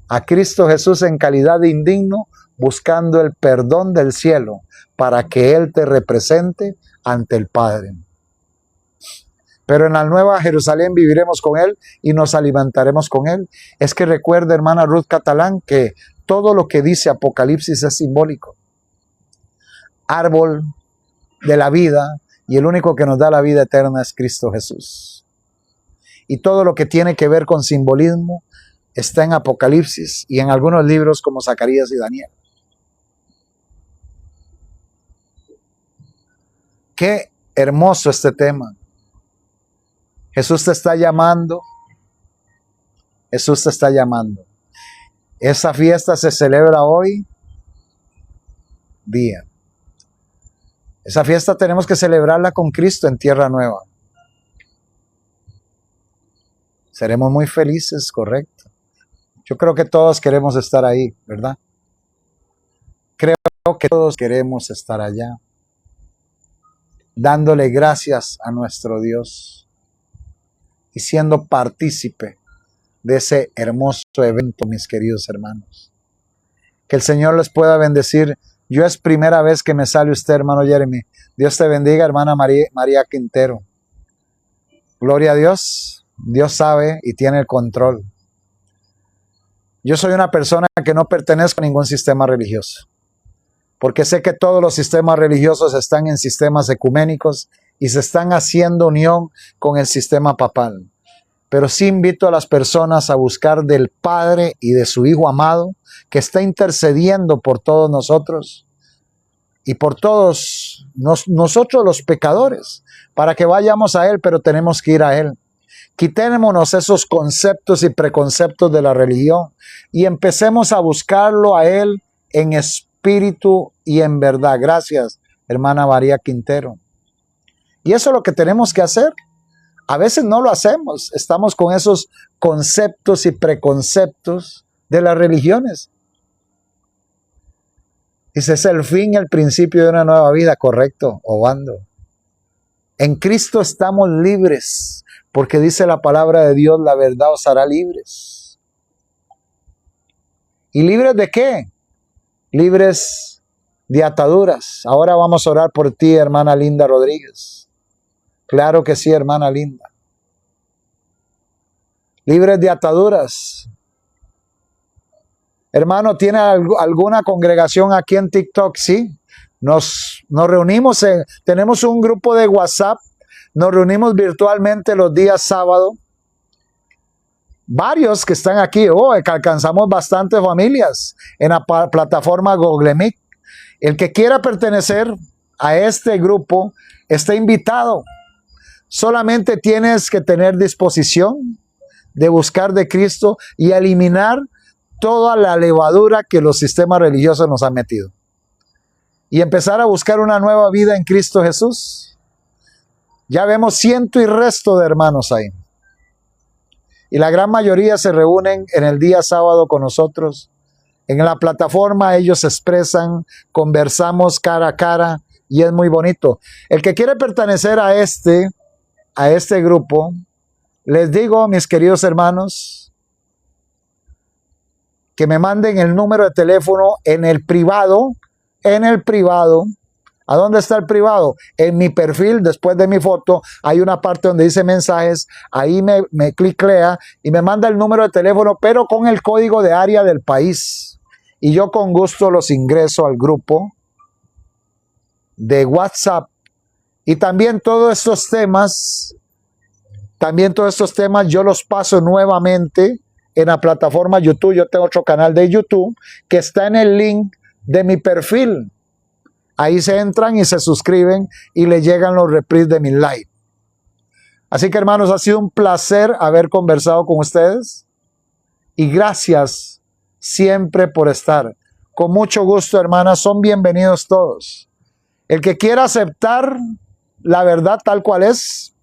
a Cristo Jesús en calidad de indigno, buscando el perdón del cielo para que Él te represente ante el Padre. Pero en la Nueva Jerusalén viviremos con Él y nos alimentaremos con Él. Es que recuerda, hermana Ruth Catalán, que todo lo que dice Apocalipsis es simbólico. Árbol de la vida, y el único que nos da la vida eterna es Cristo Jesús. Y todo lo que tiene que ver con simbolismo está en Apocalipsis y en algunos libros como Zacarías y Daniel. Qué hermoso este tema. Jesús te está llamando. Jesús te está llamando. Esa fiesta se celebra hoy día. Esa fiesta tenemos que celebrarla con Cristo en Tierra Nueva. Seremos muy felices, correcto. Yo creo que todos queremos estar ahí, ¿verdad? Creo que todos queremos estar allá, dándole gracias a nuestro Dios y siendo partícipe de ese hermoso evento, mis queridos hermanos. Que el Señor les pueda bendecir. Yo es primera vez que me sale usted, hermano Jeremy. Dios te bendiga, hermana María Quintero. Gloria a Dios. Dios sabe y tiene el control. Yo soy una persona que no pertenezco a ningún sistema religioso, porque sé que todos los sistemas religiosos están en sistemas ecuménicos y se están haciendo unión con el sistema papal. Pero sí invito a las personas a buscar del Padre y de su Hijo amado, que está intercediendo por todos nosotros y por todos nosotros los pecadores, para que vayamos a Él, pero tenemos que ir a Él. Quitémonos esos conceptos y preconceptos de la religión y empecemos a buscarlo a Él en espíritu y en verdad. Gracias, hermana María Quintero. Y eso es lo que tenemos que hacer. A veces no lo hacemos, estamos con esos conceptos y preconceptos de las religiones. Ese es el fin y el principio de una nueva vida, correcto, Obando. En Cristo estamos libres, porque dice la palabra de Dios, la verdad os hará libres. ¿Y libres de qué? Libres de ataduras. Ahora vamos a orar por ti, hermana Linda Rodríguez. Claro que sí, hermana Linda. Libres de ataduras. Hermano, ¿tiene alguna congregación aquí en TikTok? Sí. Nos reunimos, tenemos un grupo de WhatsApp. Nos reunimos virtualmente los días sábado. Varios que están aquí. Que alcanzamos bastantes familias en la plataforma Google Meet. El que quiera pertenecer a este grupo está invitado. Solamente tienes que tener disposición de buscar de Cristo y eliminar toda la levadura que los sistemas religiosos nos han metido. Y empezar a buscar una nueva vida en Cristo Jesús. Ya vemos ciento y resto de hermanos ahí. Y la gran mayoría se reúnen en el día sábado con nosotros. En la plataforma ellos se expresan, conversamos cara a cara y es muy bonito. El que quiere pertenecer a este grupo, les digo, mis queridos hermanos, que me manden el número de teléfono en el privado. ¿A dónde está el privado? En mi perfil, después de mi foto, hay una parte donde dice mensajes. Ahí me cliclea y me manda el número de teléfono, pero con el código de área del país. Y yo con gusto los ingreso al grupo de WhatsApp. Y también todos estos temas yo los paso nuevamente en la plataforma YouTube. Yo tengo otro canal de YouTube que está en el link de mi perfil. Ahí se entran y se suscriben y le llegan los reprises de mi live. Así que, hermanos, ha sido un placer haber conversado con ustedes. Y gracias siempre por estar. Con mucho gusto, hermanas, son bienvenidos todos. El que quiera aceptar la verdad tal cual es,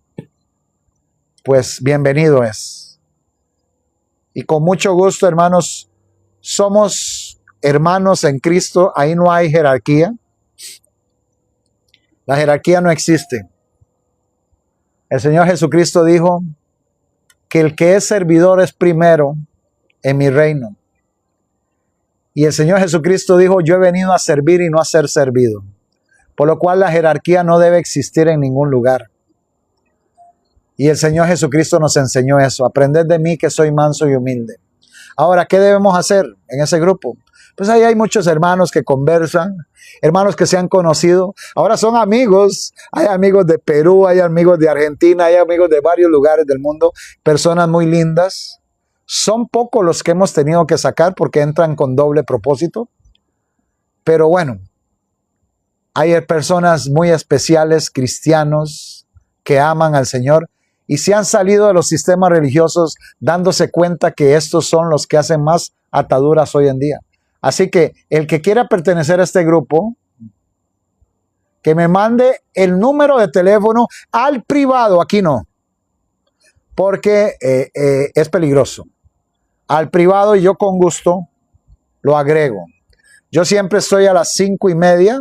pues bienvenido es. Y con mucho gusto, hermanos, somos hermanos en Cristo. Ahí no hay jerarquía. La jerarquía no existe. El Señor Jesucristo dijo que el que es servidor es primero en mi reino. Y el Señor Jesucristo dijo, yo he venido a servir y no a ser servido. Por lo cual la jerarquía no debe existir en ningún lugar. Y el Señor Jesucristo nos enseñó eso. Aprended de mí que soy manso y humilde. Ahora, ¿qué debemos hacer en ese grupo? Pues ahí hay muchos hermanos que conversan, hermanos que se han conocido. Ahora son amigos. Hay amigos de Perú, hay amigos de Argentina, hay amigos de varios lugares del mundo. Personas muy lindas. Son pocos los que hemos tenido que sacar porque entran con doble propósito. Pero bueno, hay personas muy especiales, cristianos, que aman al Señor y se han salido de los sistemas religiosos dándose cuenta que estos son los que hacen más ataduras hoy en día. Así que el que quiera pertenecer a este grupo, que me mande el número de teléfono al privado, aquí no, porque es peligroso. Al privado y yo con gusto lo agrego. Yo siempre estoy a las 5:30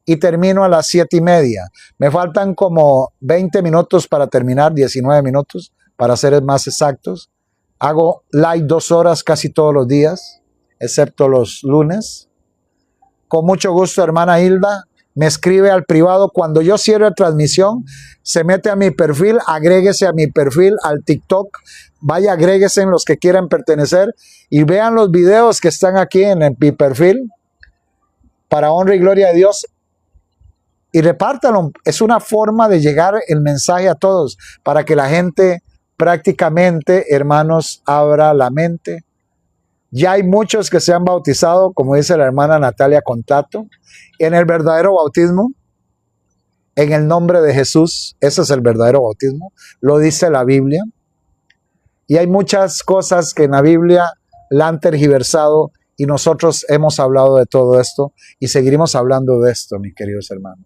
y termino a las 7:30. Me faltan como 20 minutos para terminar, 19 minutos para ser más exactos. Hago live 2 horas casi todos los días, excepto los lunes. Con mucho gusto, hermana Hilda, me escribe al privado. Cuando yo cierre transmisión, se mete a mi perfil, agréguese a mi perfil, al TikTok. Vaya, agréguese en los que quieran pertenecer y vean los videos que están aquí en mi perfil para honra y gloria de Dios. Y repártalo. Es una forma de llegar el mensaje a todos para que la gente prácticamente, hermanos, abra la mente. Ya hay muchos que se han bautizado, como dice la hermana Natalia Contato, en el verdadero bautismo, en el nombre de Jesús. Ese es el verdadero bautismo, lo dice la Biblia. Y hay muchas cosas que en la Biblia la han tergiversado y nosotros hemos hablado de todo esto y seguiremos hablando de esto, mis queridos hermanos.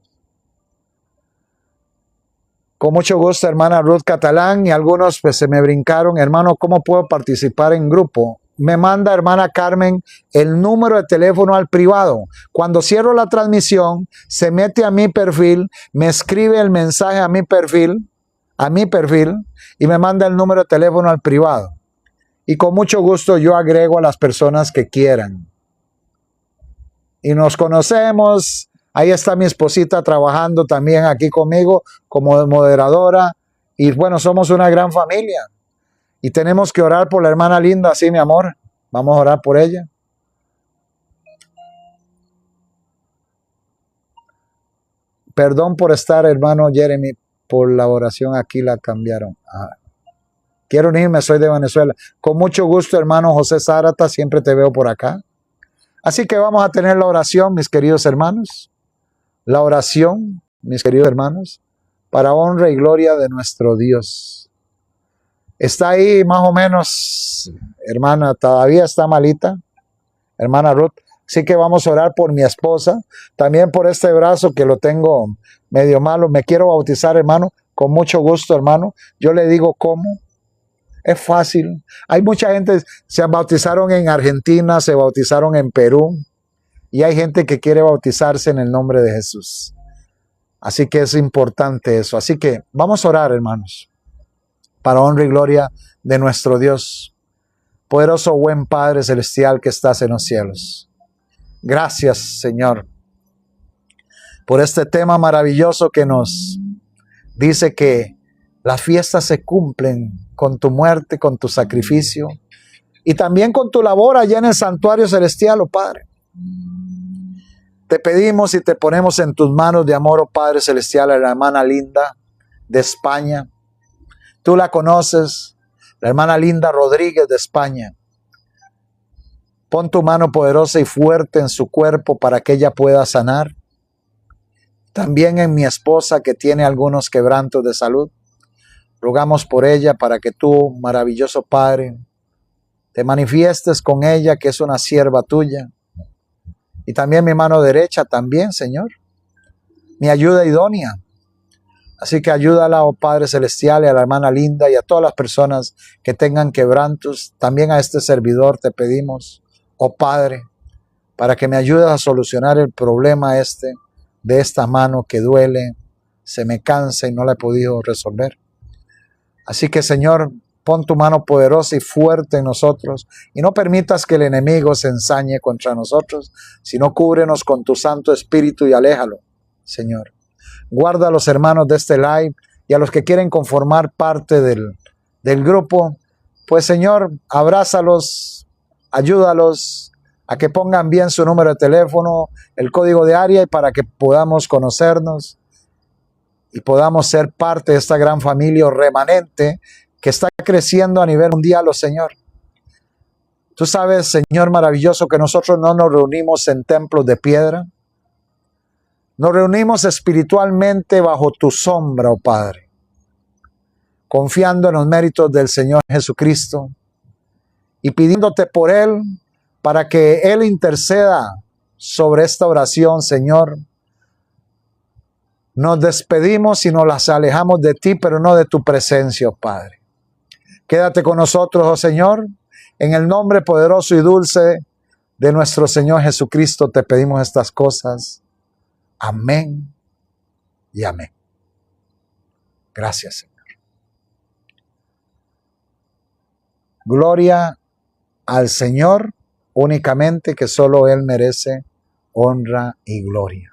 Con mucho gusto, hermana Ruth Catalán, y algunos pues se me brincaron. Hermano, ¿cómo puedo participar en grupo? Me manda, hermana Carmen, el número de teléfono al privado. Cuando cierro la transmisión, se mete a mi perfil, me escribe el mensaje a mi perfil, y me manda el número de teléfono al privado. Y con mucho gusto yo agrego a las personas que quieran. Y nos conocemos. Ahí está mi esposita trabajando también aquí conmigo como moderadora. Y bueno, somos una gran familia. Y tenemos que orar por la hermana Linda, sí, mi amor. Vamos a orar por ella. Perdón por estar, hermano Jeremy, por la oración aquí la cambiaron. Quiero unirme, soy de Venezuela. Con mucho gusto, hermano José Zárata, siempre te veo por acá. Así que vamos a tener la oración, mis queridos hermanos. La oración, mis queridos hermanos, para honra y gloria de nuestro Dios. Está ahí más o menos, hermana, todavía está malita, hermana Ruth. Así que vamos a orar por mi esposa, también por este brazo que lo tengo medio malo. Me quiero bautizar, hermano, con mucho gusto, hermano. Yo le digo cómo. Es fácil. Hay mucha gente, se bautizaron en Argentina, se bautizaron en Perú, y hay gente que quiere bautizarse en el nombre de Jesús. Así que es importante eso. Así que vamos a orar, hermanos, para honra y gloria de nuestro Dios. Poderoso buen Padre Celestial que estás en los cielos. Gracias, Señor, por este tema maravilloso que nos dice que las fiestas se cumplen con tu muerte, con tu sacrificio y también con tu labor allá en el santuario celestial, oh Padre. Te pedimos y te ponemos en tus manos de amor, oh Padre Celestial, a la hermana Linda de España. Tú la conoces, la hermana Linda Rodríguez de España. Pon tu mano poderosa y fuerte en su cuerpo para que ella pueda sanar. También en mi esposa que tiene algunos quebrantos de salud. Rogamos por ella para que tú, maravilloso Padre, te manifiestes con ella, que es una sierva tuya. Y también mi mano derecha también, Señor. Mi ayuda idónea. Así que ayúdala, oh Padre Celestial, y a la hermana Linda y a todas las personas que tengan quebrantos. También a este servidor te pedimos, oh Padre, para que me ayudes a solucionar el problema de esta mano que duele, se me cansa y no la he podido resolver. Así que, Señor, pon tu mano poderosa y fuerte en nosotros y no permitas que el enemigo se ensañe contra nosotros, sino cúbrenos con tu Santo Espíritu y aléjalo, Señor. Guarda a los hermanos de este live y a los que quieren conformar parte del grupo, pues, Señor, abrázalos, ayúdalos a que pongan bien su número de teléfono, el código de área, y para que podamos conocernos y podamos ser parte de esta gran familia remanente que está creciendo a nivel mundial, oh Señor. Tú sabes, Señor maravilloso, que nosotros no nos reunimos en templos de piedra. Nos reunimos espiritualmente bajo tu sombra, oh Padre, confiando en los méritos del Señor Jesucristo y pidiéndote por Él para que Él interceda sobre esta oración, Señor. Nos despedimos y nos las alejamos de ti, pero no de tu presencia, oh Padre. Quédate con nosotros, oh Señor. En el nombre poderoso y dulce de nuestro Señor Jesucristo te pedimos estas cosas. Amén y amén. Gracias, Señor. Gloria al Señor únicamente, que solo Él merece honra y gloria.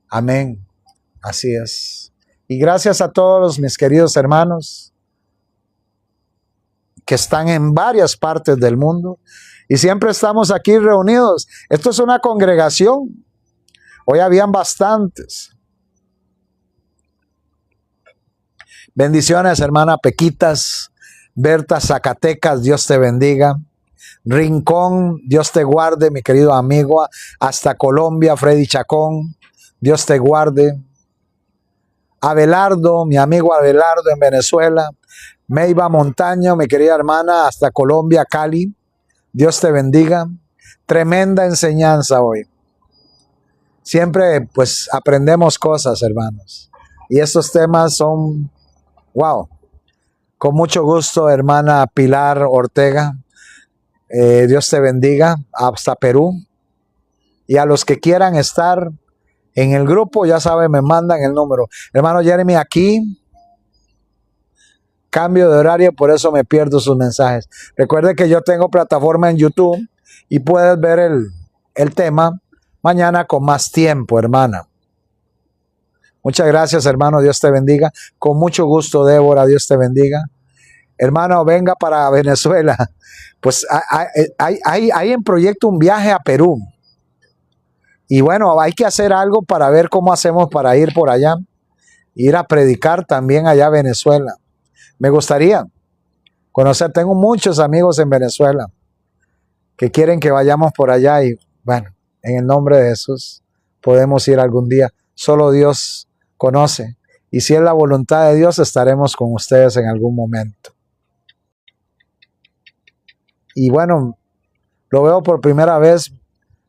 Amén. Así es. Y gracias a todos mis queridos hermanos que están en varias partes del mundo y siempre estamos aquí reunidos. Esto es una congregación. Hoy habían bastantes. Bendiciones, hermana Pequitas, Berta, Zacatecas, Dios te bendiga. Rincón, Dios te guarde, mi querido amigo. Hasta Colombia, Freddy Chacón, Dios te guarde. Abelardo, mi amigo Abelardo en Venezuela. Meiva Montaño, mi querida hermana, hasta Colombia, Cali. Dios te bendiga. Tremenda enseñanza hoy. Siempre pues aprendemos cosas, hermanos. Y estos temas son, wow. Con mucho gusto, hermana Pilar Ortega. Dios te bendiga hasta Perú. Y a los que quieran estar en el grupo, ya saben, me mandan el número. Hermano Jeremy, aquí cambio de horario, por eso me pierdo sus mensajes. Recuerde que yo tengo plataforma en YouTube y puedes ver el tema mañana con más tiempo, hermana. Muchas gracias, hermano. Dios te bendiga. Con mucho gusto, Débora. Dios te bendiga. Hermano, venga para Venezuela. Pues hay en proyecto un viaje a Perú. Y bueno, hay que hacer algo para ver cómo hacemos para ir por allá. Ir a predicar también allá a Venezuela. Me gustaría conocer. Tengo muchos amigos en Venezuela que quieren que vayamos por allá. Y bueno, en el nombre de Jesús podemos ir algún día. Solo Dios conoce. Y si es la voluntad de Dios, estaremos con ustedes en algún momento. Y bueno, lo veo por primera vez,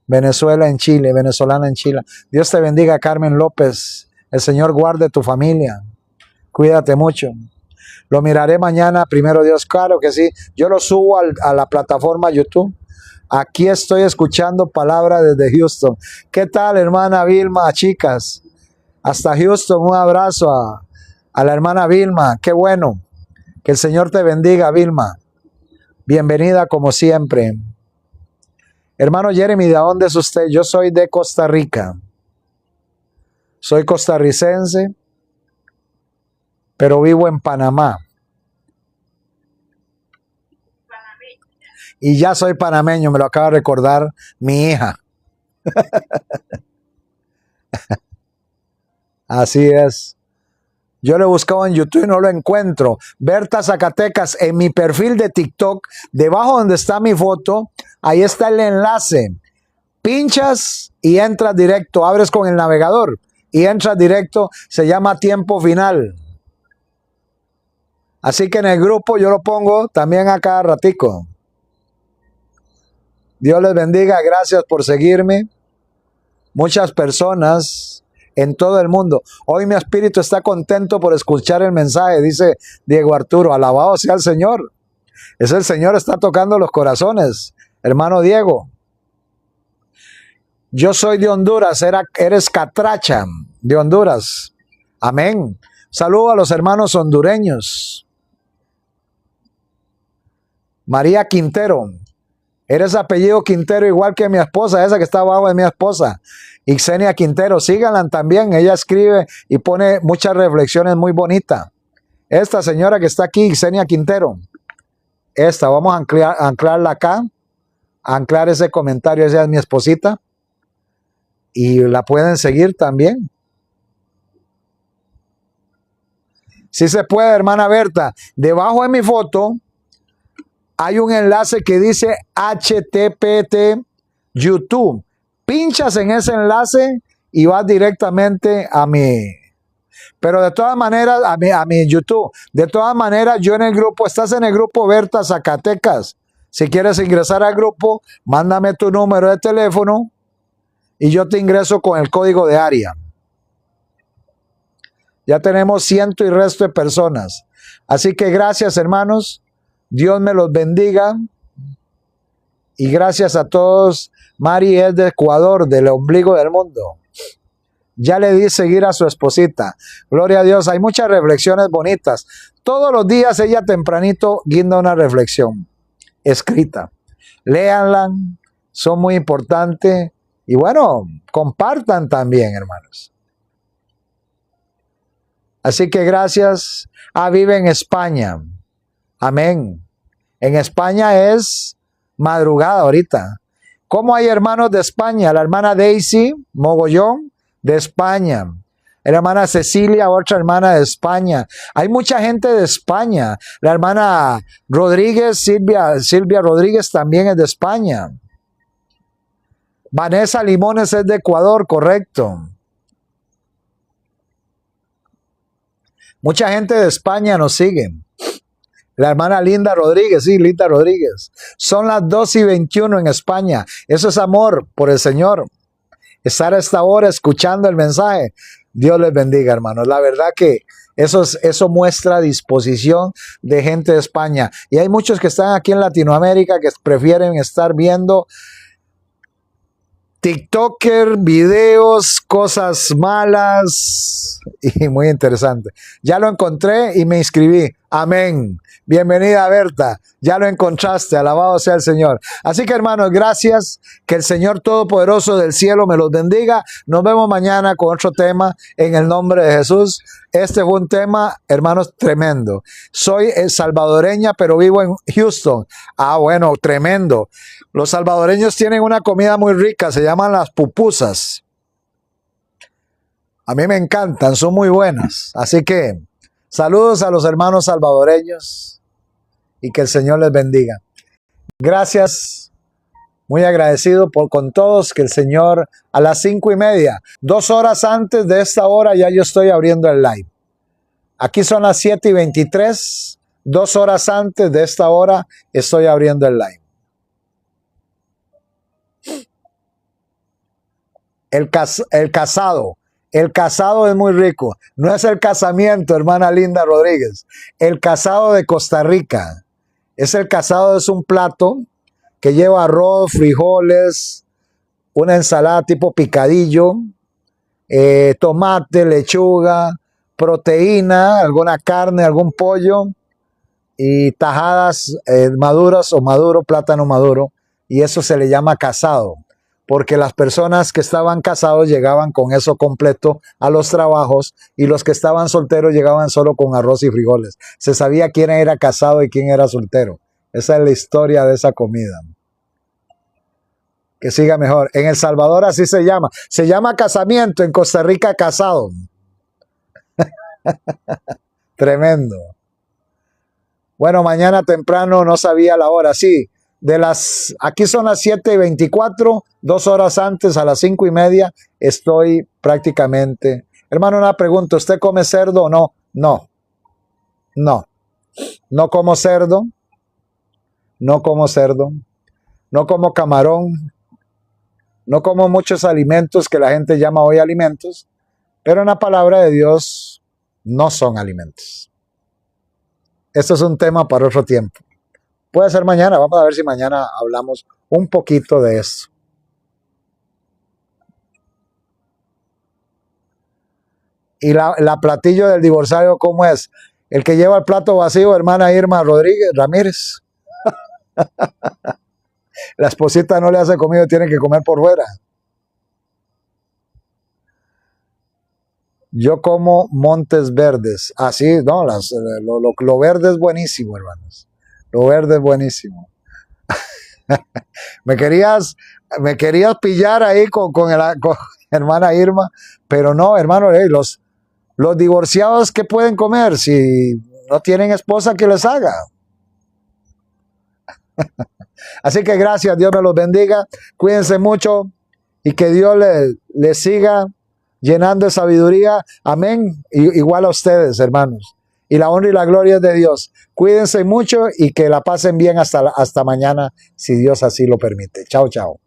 Venezuela en Chile, venezolana en Chile. Dios te bendiga, Carmen López. El Señor guarde tu familia. Cuídate mucho. Lo miraré mañana, primero Dios, claro que sí. Yo lo subo a la plataforma YouTube. Aquí estoy escuchando palabra desde Houston. ¿Qué tal, hermana Vilma, chicas? Hasta Houston, un abrazo a la hermana Vilma. Qué bueno. Que el Señor te bendiga, Vilma. Bienvenida como siempre. Hermano Jeremy, ¿de dónde es usted? Yo soy de Costa Rica. Soy costarricense, pero vivo en Panamá. Y ya soy panameño, me lo acaba de recordar mi hija. Así es. Yo lo he buscado en YouTube y no lo encuentro. Berta Zacatecas, en mi perfil de TikTok, debajo donde está mi foto, ahí está el enlace. Pinchas y entras directo, abres con el navegador y entras directo, se llama Tiempo Final. Así que en el grupo yo lo pongo también a cada ratico. Dios les bendiga, gracias por seguirme. Muchas personas en todo el mundo. Hoy mi espíritu está contento por escuchar el mensaje, dice Diego Arturo. Alabado sea el Señor. El Señor está tocando los corazones, hermano Diego. Yo soy de Honduras, eres catracha de Honduras. Amén. Saludo a los hermanos hondureños. María Quintero, eres apellido Quintero igual que mi esposa, esa que está abajo de mi esposa. Ixenia Quintero, síganla también, ella escribe y pone muchas reflexiones muy bonitas. Esta señora que está aquí, Ixenia Quintero, esta, vamos a anclarla acá, anclar ese comentario, esa es mi esposita. Y la pueden seguir también. Sí se puede, hermana Berta. Debajo de mi foto hay un enlace que dice HTTP YouTube. Pinchas en ese enlace y vas directamente a mi... Pero de todas maneras, a mi YouTube. De todas maneras, yo en el grupo, estás en el grupo Berta Zacatecas. Si quieres ingresar al grupo, mándame tu número de teléfono y yo te ingreso con el código de área. Ya tenemos ciento y resto de personas. Así que gracias, hermanos. Dios me los bendiga. Y gracias a todos. Mari es de Ecuador, del ombligo del mundo. Ya le di seguir a su esposita. Gloria a Dios. Hay muchas reflexiones bonitas. Todos los días ella tempranito guinda una reflexión escrita. Léanla. Son muy importantes. Y bueno, compartan también, hermanos. Así que gracias. Vive en España. Amén. En España es madrugada ahorita. ¿Cómo hay hermanos de España? La hermana Daisy Mogollón de España. La hermana Cecilia, otra hermana de España. Hay mucha gente de España. La hermana Rodríguez, Silvia Rodríguez también es de España. Vanessa Limones es de Ecuador, correcto. Mucha gente de España nos sigue. La hermana Linda Rodríguez, sí, Linda Rodríguez. Son las 2:21 en España. Eso es amor por el Señor. Estar a esta hora escuchando el mensaje. Dios les bendiga, hermanos. La verdad que eso muestra disposición de gente de España. Y hay muchos que están aquí en Latinoamérica que prefieren estar viendo TikToker, videos, cosas malas y muy interesante. Ya lo encontré y me inscribí. Amén. Bienvenida, Berta. Ya lo encontraste. Alabado sea el Señor. Así que, hermanos, gracias. Que el Señor Todopoderoso del cielo me los bendiga. Nos vemos mañana con otro tema en el nombre de Jesús. Este fue un tema, hermanos, tremendo. Soy salvadoreña, pero vivo en Houston. Bueno, tremendo. Los salvadoreños tienen una comida muy rica, se llaman las pupusas. A mí me encantan, son muy buenas. Así que saludos a los hermanos salvadoreños y que el Señor les bendiga. Gracias, muy agradecido con todos, que el Señor a las 5:30, 2 horas antes de esta hora ya yo estoy abriendo el live. Aquí son las 7:23, 2 horas antes de esta hora estoy abriendo el live. El casado es muy rico. No es el casamiento, hermana Linda Rodríguez. El casado de Costa Rica. El casado es un plato que lleva arroz, frijoles, una ensalada tipo picadillo, tomate, lechuga, proteína, alguna carne, algún pollo y tajadas maduras o plátano maduro. Y eso se le llama casado, porque las personas que estaban casados llegaban con eso completo a los trabajos y los que estaban solteros llegaban solo con arroz y frijoles. Se sabía quién era casado y quién era soltero. Esa es la historia de esa comida. Que siga mejor. En El Salvador así se llama. Se llama casamiento, en Costa Rica casado. Tremendo. Bueno, mañana temprano no sabía la hora. Sí. Aquí son las 7:24, 2 horas antes, a las 5:30, estoy prácticamente. Hermano, una pregunta, ¿usted come cerdo o no? No como cerdo, no como camarón, no como muchos alimentos que la gente llama hoy alimentos, pero en la palabra de Dios no son alimentos. Esto es un tema para otro tiempo. Puede ser mañana, vamos a ver si mañana hablamos un poquito de eso. Y la platillo del divorciado, ¿cómo es? El que lleva el plato vacío, hermana Irma Rodríguez Ramírez. La esposita no le hace comida, tiene que comer por fuera. Yo como Montes Verdes. Así, no, lo verde es buenísimo, hermanos. Lo verde es buenísimo. me querías, me querías pillar ahí con hermana Irma, pero no, hermano, los divorciados, ¿qué pueden comer? Si no tienen esposa, que les haga. Así que gracias, Dios me los bendiga. Cuídense mucho y que Dios les siga llenando de sabiduría. Amén. Igual a ustedes, hermanos. Y la honra y la gloria es de Dios. Cuídense mucho y que la pasen bien hasta mañana, si Dios así lo permite. Chao, chao.